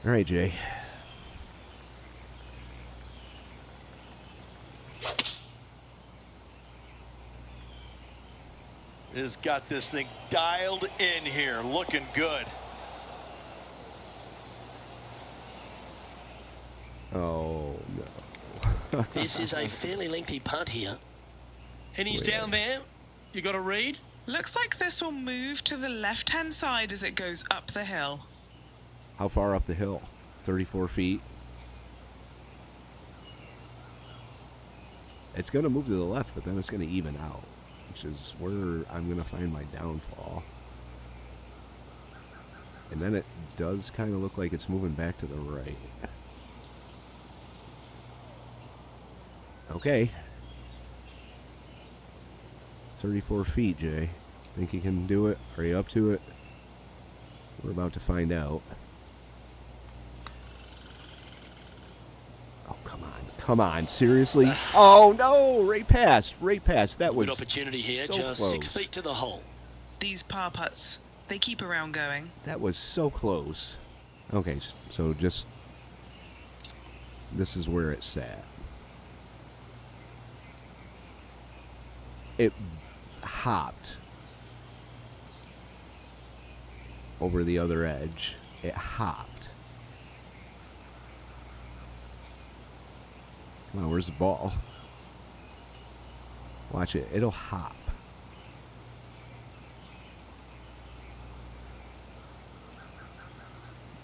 All right, Jay. Has got this thing dialed in here, looking good. Oh, no. This is a fairly lengthy putt here. And he's down there. You got a read? Looks like this will move to the left-hand side as it goes up the hill. How far up the hill? 34 feet. It's going to move to the left, but then it's going to even out, which is where I'm going to find my downfall. And then it does kind of look like it's moving back to the right. Okay. 34 feet, Jay. Think you can do it? Are you up to it? We're about to find out. Oh, come on. Come on. Seriously? Oh, no. Right past. Right past. That was good opportunity here. So just close. 6 feet to the hole. These par putts, they keep around going. That was so close. Okay, so just... This is where it sat. It hopped over the other edge. It hopped. Come on, where's the ball? Watch it. It'll hop.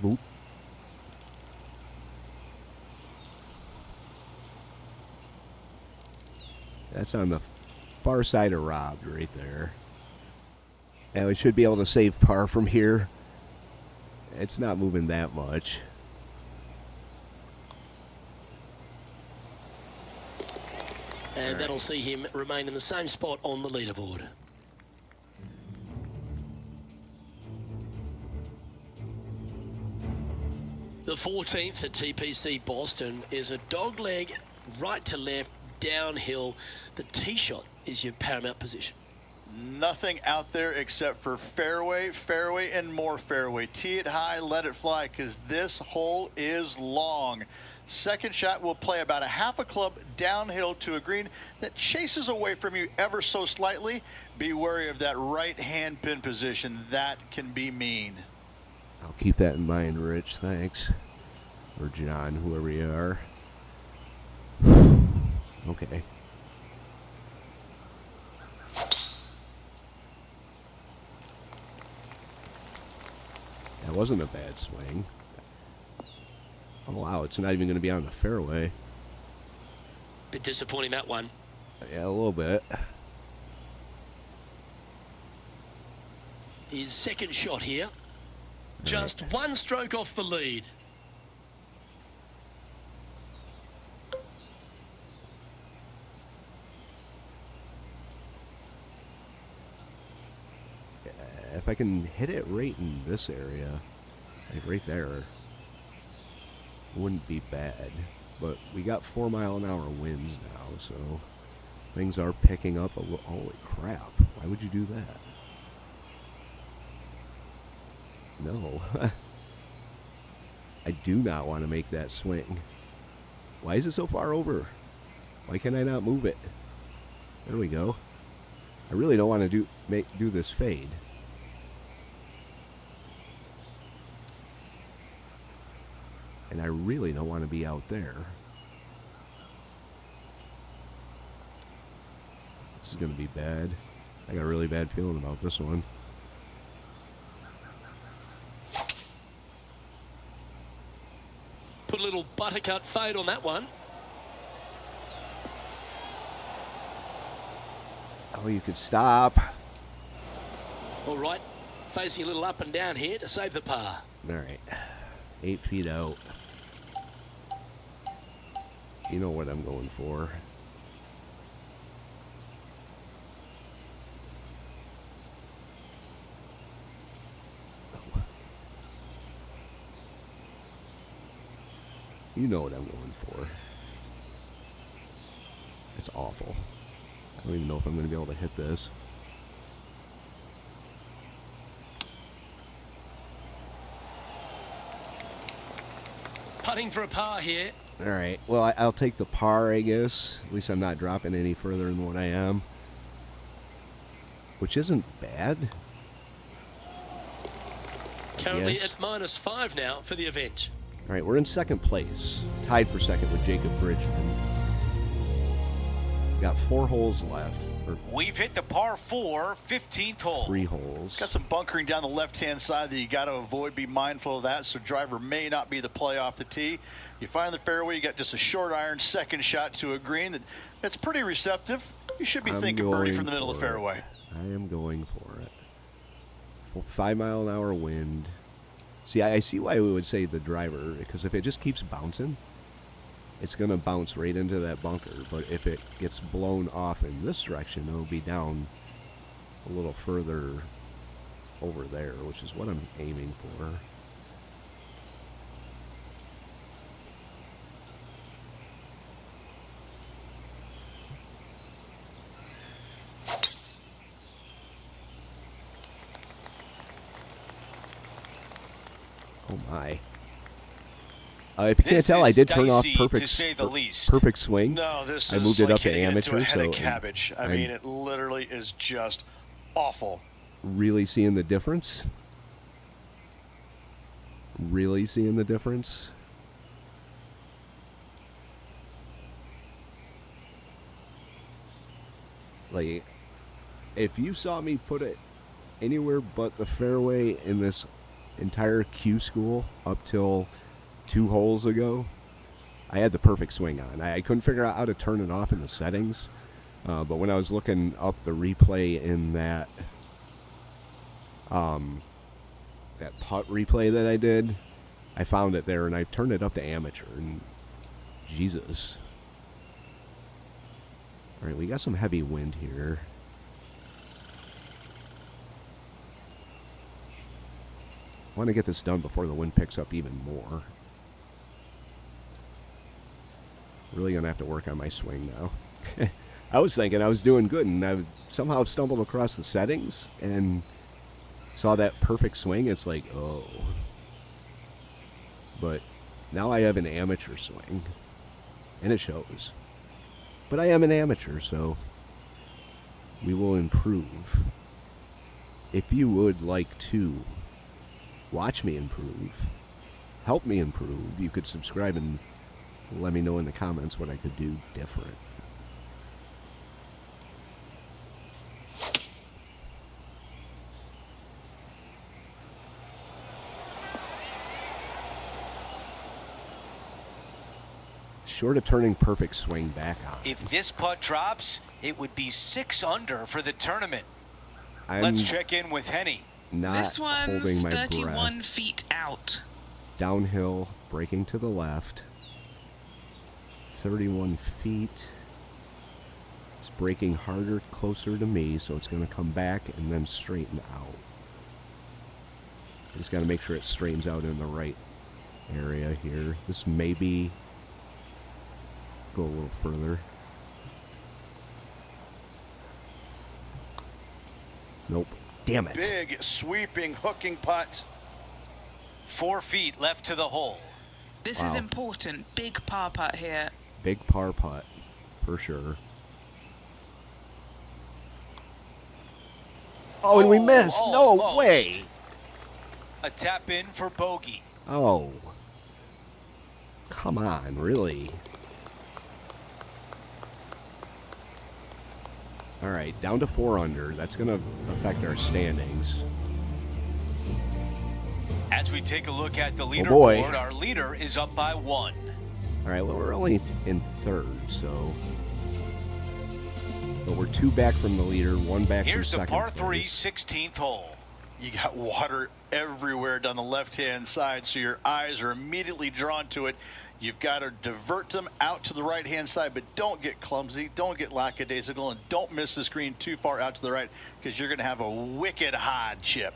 Boop. That's on the far side of Rob right there. And we should be able to save par from here. It's not moving that much. And that'll see him remain in the same spot on the leaderboard. The 14th at TPC Boston is a dogleg right to left, downhill. The tee shot is your paramount position. Nothing out there except for fairway, fairway, and more fairway. Tee it high, let it fly, because this hole is long. Second shot will play about a half a club downhill to a green that chases away from you ever so slightly. Be wary of that right hand pin position. That can be mean. I'll keep that in mind, Rich. Thanks. Or John, whoever you are. Okay. That wasn't a bad swing. Oh, wow, it's not even going to be on the fairway. Bit disappointing, that one. Yeah, a little bit. His second shot here. Just one stroke off the lead. If I can hit it right in this area, like right there, it wouldn't be bad. But we got 4-mile-an-hour winds now, so things are picking up a little. Holy crap. Why would you do that? No. I do not want to make that swing. Why is it so far over? Why can I not move it? There we go. I really don't want to do this fade. And I really don't want to be out there. This is going to be bad. I got a really bad feeling about this one. little buttercut fade on that one. Oh, you could stop. All right, facing a little up and down here to save the par. All right. 8 feet out. You know what I'm going for. You know what I'm going for. It's awful. I don't even know if I'm going to be able to hit this. Putting for a par here. All right. Well, I'll take the par, I guess. At least I'm not dropping any further than what I am. Which isn't bad. Currently Yes. at -5 now for the event. All right, we're in second place. Tied for second with Jacob Bridgman. Got 4 holes left. Or We've hit the par 4, 15th hole. 3 holes. Got some bunkering down the left-hand side that you got to avoid. Be mindful of that. So driver may not be the play off the tee. You find the fairway. You got just a short iron second shot to a green that's pretty receptive. You should be thinking birdie from the middle of the fairway. I am going for it. 5-mile-an-hour wind. See, I see why we would say the driver, because if it just keeps bouncing, it's going to bounce right into that bunker. But if it gets blown off in this direction, it'll be down a little further over there, which is what I'm aiming for. Oh my. If you can't This tell, I is did turn off dicey, perfect, to say the least. perfect swing. No, this is I moved it like up to hitting it into amateur, a head of so cabbage. I mean, it literally is just awful. Really seeing the difference. Really seeing the difference. Like, if you saw me put it anywhere but the fairway in this entire Q school up till 2 holes ago, I had the perfect swing on. I couldn't figure out how to turn it off in the settings. But when I was looking up the replay in that putt replay that I did, I found it there and I turned it up to amateur. And Jesus. All right, we got some heavy wind here. I want to get this done before the wind picks up even more. Really going to have to work on my swing now. I was thinking I was doing good, and I somehow stumbled across the settings and saw that perfect swing. It's like, oh. But now I have an amateur swing, and it shows. But I am an amateur, so we will improve. If you would like to watch me improve, help me improve, you could subscribe and let me know in the comments what I could do different. Short of turning perfect swing back on. If this putt drops, it would be 6 under for the tournament. I'm Let's check in with Henny. not This one's holding my 31 breath. feet out. Downhill, braking to the left. 31 feet. It's braking harder, closer to me, so it's going to come back and then straighten out. Just got to make sure it straightens out in the right area here. This may be go a little further. Nope. Damn it. Big, sweeping, hooking putt. 4 feet left to the hole. This Wow. is important. Big par putt here. Big par putt, for sure. Oh, and we missed. No almost. way. A tap in for bogey. Oh. Come on, really? All right, down to 4 under. That's going to affect our standings. As we take a look at the boy. leaderboard, our leader is up by 1. All right, well, we're only in third, so... But we're 2 back from the leader, 1 back Here's from the second par 3 place. 16th hole. You got water everywhere down the left-hand side, so your eyes are immediately drawn to it. You've got to divert them out to the right-hand side, but don't get clumsy, don't get lackadaisical, and don't miss the screen too far out to the right, because you're going to have a wicked hard chip.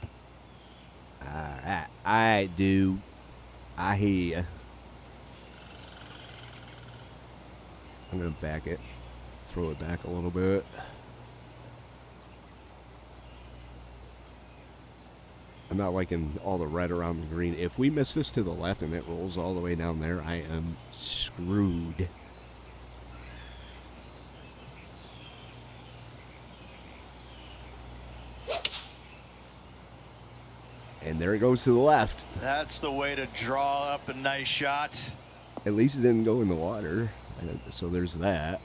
I do. I hear you. I'm going to back it. Throw it back a little bit. I'm not liking all the red around the green. If we miss this to the left and it rolls all the way down there, I am screwed. And there it goes to the left. That's the way to draw up a nice shot. At least it didn't go in the water. So there's that.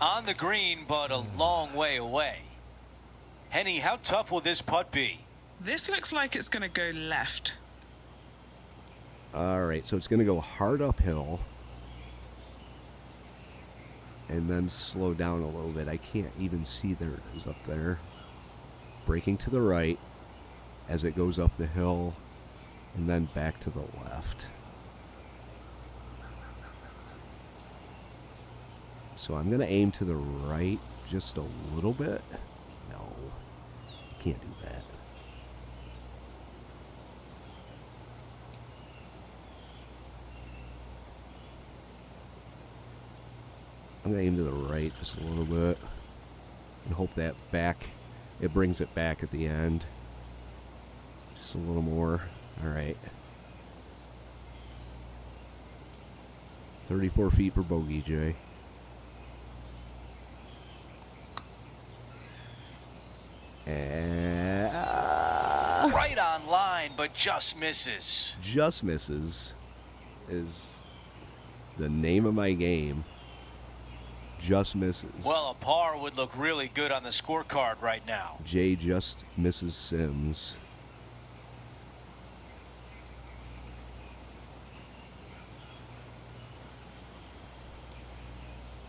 On the green, but a long way away. Henny, how tough will this putt be? This looks like it's going to go left. All right, so it's going to go hard uphill. And then slow down a little bit. I can't even see. There it is up there. Braking to the right as it goes up the hill. And then back to the left. So I'm going to aim to the right just a little bit. No, I can't do that. I'm going to aim to the right just a little bit and hope that it brings it back at the end. Just a little more. All right. 34 feet for bogey, Jay. Right on line, but just misses. Just misses is the name of my game. Just misses. Well, a par would look really good on the scorecard right now. Jay just misses Sims.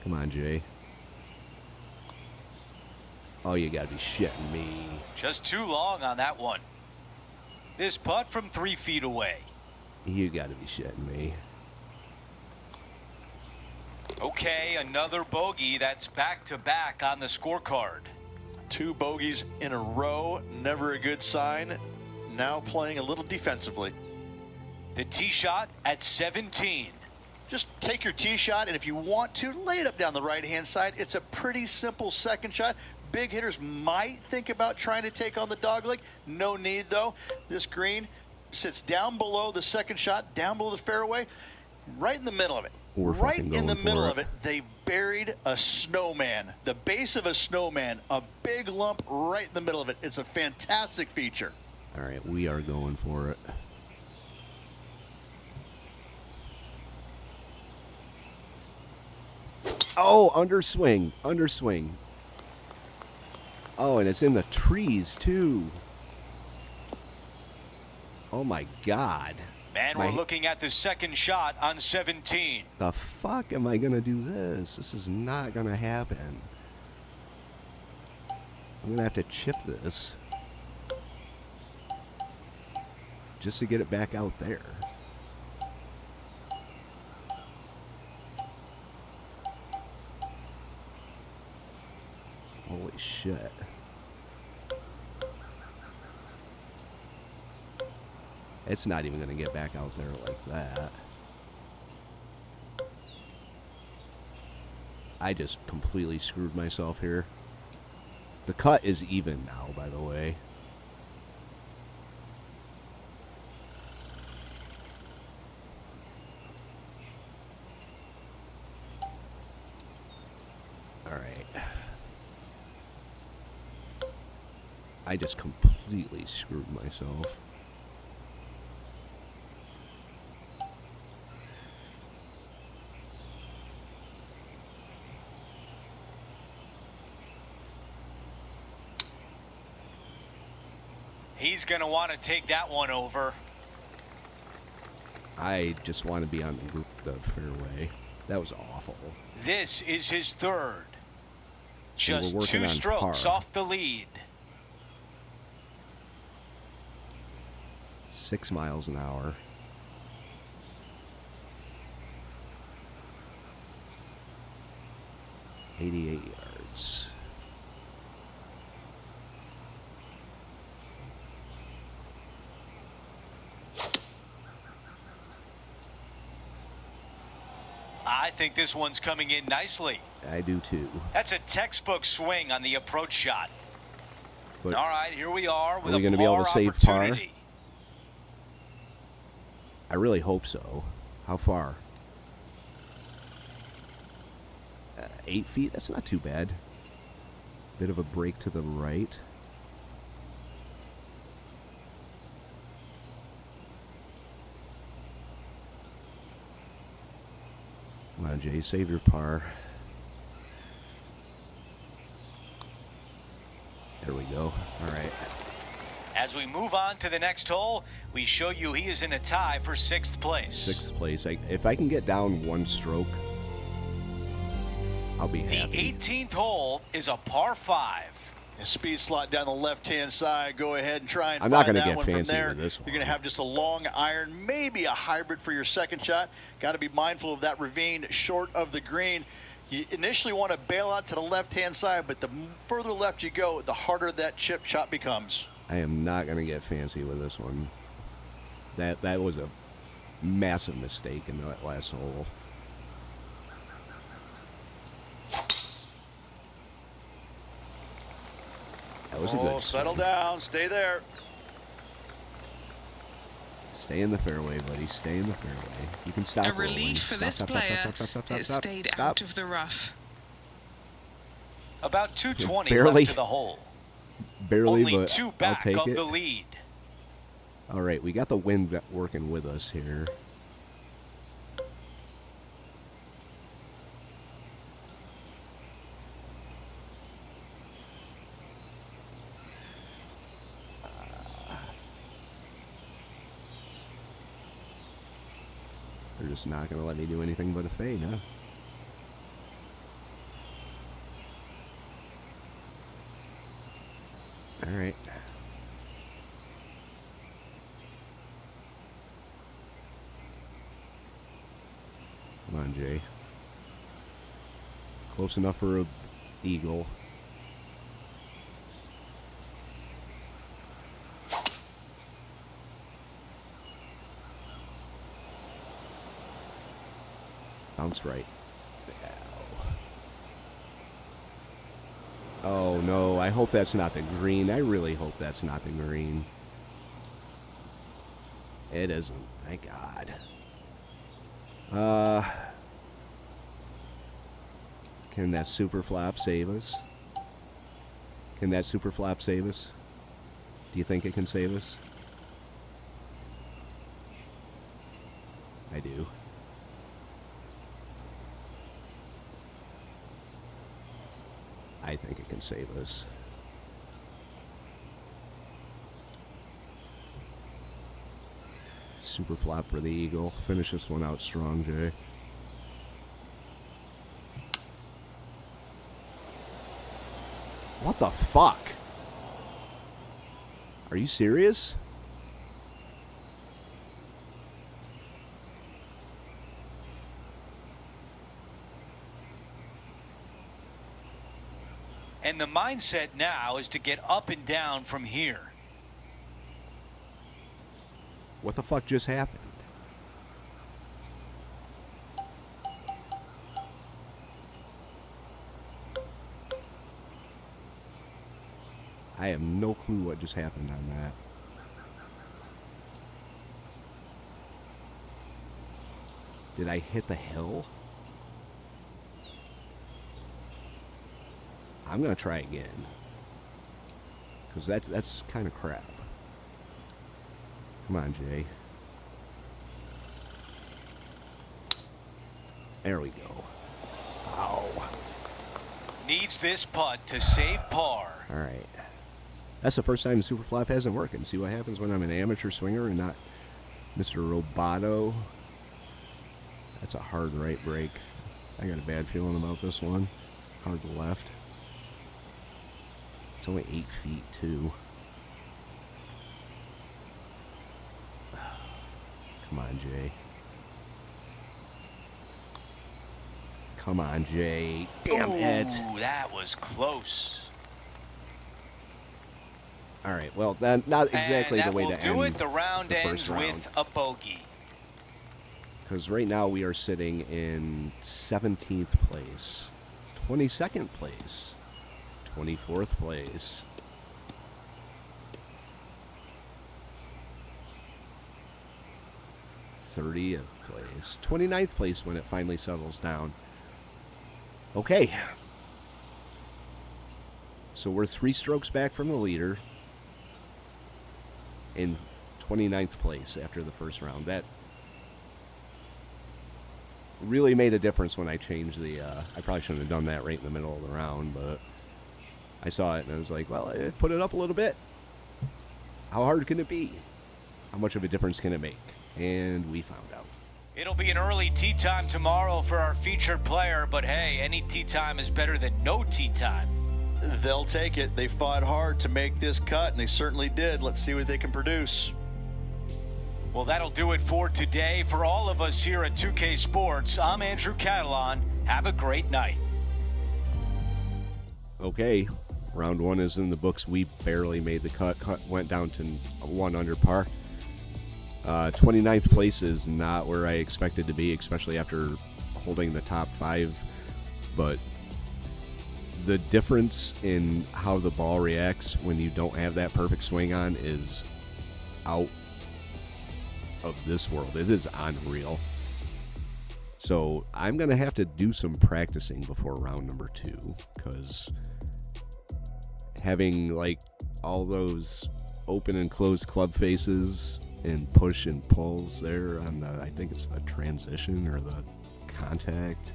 Come on, Jay. Oh, you gotta be shitting me. Just too long on that one. This putt from 3 feet away. You gotta be shitting me. Okay, another bogey. That's back-to-back on the scorecard. 2 bogeys in a row, never a good sign. Now playing a little defensively. The tee shot at 17. Just take your tee shot, and if you want to, lay it up down the right-hand side. It's a pretty simple second shot. Big hitters might think about trying to take on the dogleg. No need, though. This green sits down below the second shot, down below the fairway, right in the middle of it. Right in the middle of it, they buried a snowman. The base of a snowman, a big lump right in the middle of it. It's a fantastic feature. All right, we are going for it. Oh, underswing, underswing. Oh, and it's in the trees, too. Oh, my God. And we're looking at the second shot on 17. The fuck am I going to do this? This is not going to happen. I'm going to have to chip this. Just to get it back out there. Holy shit. It's not even going to get back out there like that. I just completely screwed myself here. The cut is even now, by the way. All right. I just completely screwed myself. He's going to want to take that one over. I just want to be on the fairway. That was awful. This is his third. Just we're working 2 on strokes par. off the lead. 6 miles an hour. .88 yards. I think this one's coming in nicely. I do too. That's a textbook swing on the approach shot. But All right, here we are with we a gonna be able par to save par? opportunity. I really hope so. How far? 8 feet? That's not too bad. Bit of a break to the right. Come on, Jay, save your par. There we go. All right. As we move on to the next hole, we show you he is in a tie for 6th place. 6th place. If I can get down 1 stroke, I'll be The happy. 18th hole is a par 5. Speed slot down the left-hand side. Go ahead and try and I'm not find gonna that get one from fancy there. with this You're going to one. have just a long iron, maybe a hybrid for your second shot. Got to be mindful of that ravine short of the green. You initially want to bail out to the left-hand side, but the further left you go, the harder that chip shot becomes. I am not going to get fancy with this one. That was a massive mistake in that last hole. That was a good Settle swing. down. Stay there. Stay in the fairway, buddy. Stay in the fairway. You can stop A rolling. relief for Stop, this stop, stop, player. stop, stop, stop, stop, It stop, stayed stop. out of the rough. About 220 Barely. left to the hole. Barely, Only but 2 I'll back take of it. the lead. All right, we got the wind working with us here. They're just not going to let me do anything but a fade, huh? All right. Come on, Jay. Close enough for a eagle. Bounce right. Oh no, I hope that's not the green. I really hope that's not the green. It isn't. Thank God. Can that super flop save us? Can that super flop save us? Do you think it can save us? I do. I think it can save us. Super flop for the eagle. Finish this one out strong, Jay. What the fuck? Are you serious? And the mindset now is to get up and down from here. What the fuck just happened? I have no clue what just happened on that. Did I hit the hill? I'm gonna try again. Because that's kind of crap. Come on, Jay. There we go. Ow. Needs this putt to save par. All right. That's the first time the super flop hasn't worked. And see what happens when I'm an amateur swinger and not Mr. Roboto. That's a hard right break. I got a bad feeling about this one. Hard left. It's only 8 feet, too. Come on, Jay. Come on, Jay. Damn it. Ooh, that was close. All right, well, that not exactly and the way that to will do end it. The round the ends first round. with a bogey. Because right now we are sitting in 17th place, 22nd place, 24th place. 30th place, 29th place when it finally settles down. Okay. So we're 3 strokes back from the leader in 29th place after the first round. That really made a difference when I changed the... I probably shouldn't have done that right in the middle of the round, but I saw it and I was like, well, I put it up a little bit. How hard can it be? How much of a difference can it make? And we found out. It'll be an early tee time tomorrow for our featured player, but hey, any tee time is better than no tee time. They'll take it. They fought hard to make this cut, and they certainly did. Let's see what they can produce. Well, that'll do it for today. For all of us here at 2K Sports, I'm Andrew Catalan. Have a great night. Okay, round 1 is in the books. We barely made the cut. Went down to 1 under par. 29th place is not where I expected to be, especially after holding the top 5. But the difference in how the ball reacts when you don't have that perfect swing on is out of this world. It is unreal. So I'm going to have to do some practicing before round number 2, because having like all those open and closed club faces and push and pulls there on the, I think it's the transition or the contact.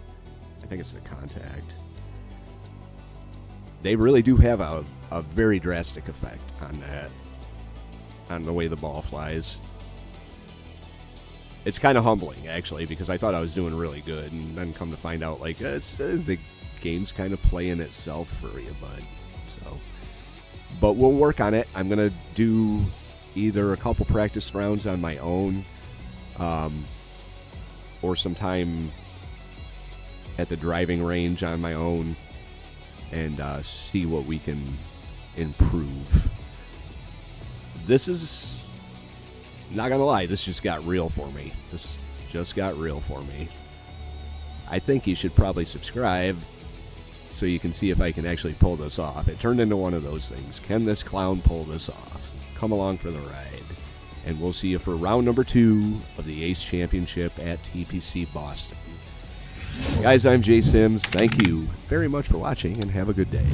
I think it's the contact. They really do have a very drastic effect on that, on the way the ball flies. It's kind of humbling, actually, because I thought I was doing really good, and then come to find out, like, the game's kind of playing itself for you, bud. So, but we'll work on it. I'm going to do either a couple practice rounds on my own, or some time at the driving range on my own, and see what we can improve. This is, not gonna lie, this just got real for me. This just got real for me. I think you should probably subscribe so you can see if I can actually pull this off. It turned into one of those things. Can this clown pull this off? Come along for the ride. And we'll see you for round number 2 of the Ace Championship at TPC Boston. Guys, I'm Jay Sims. Thank you very much for watching, and have a good day.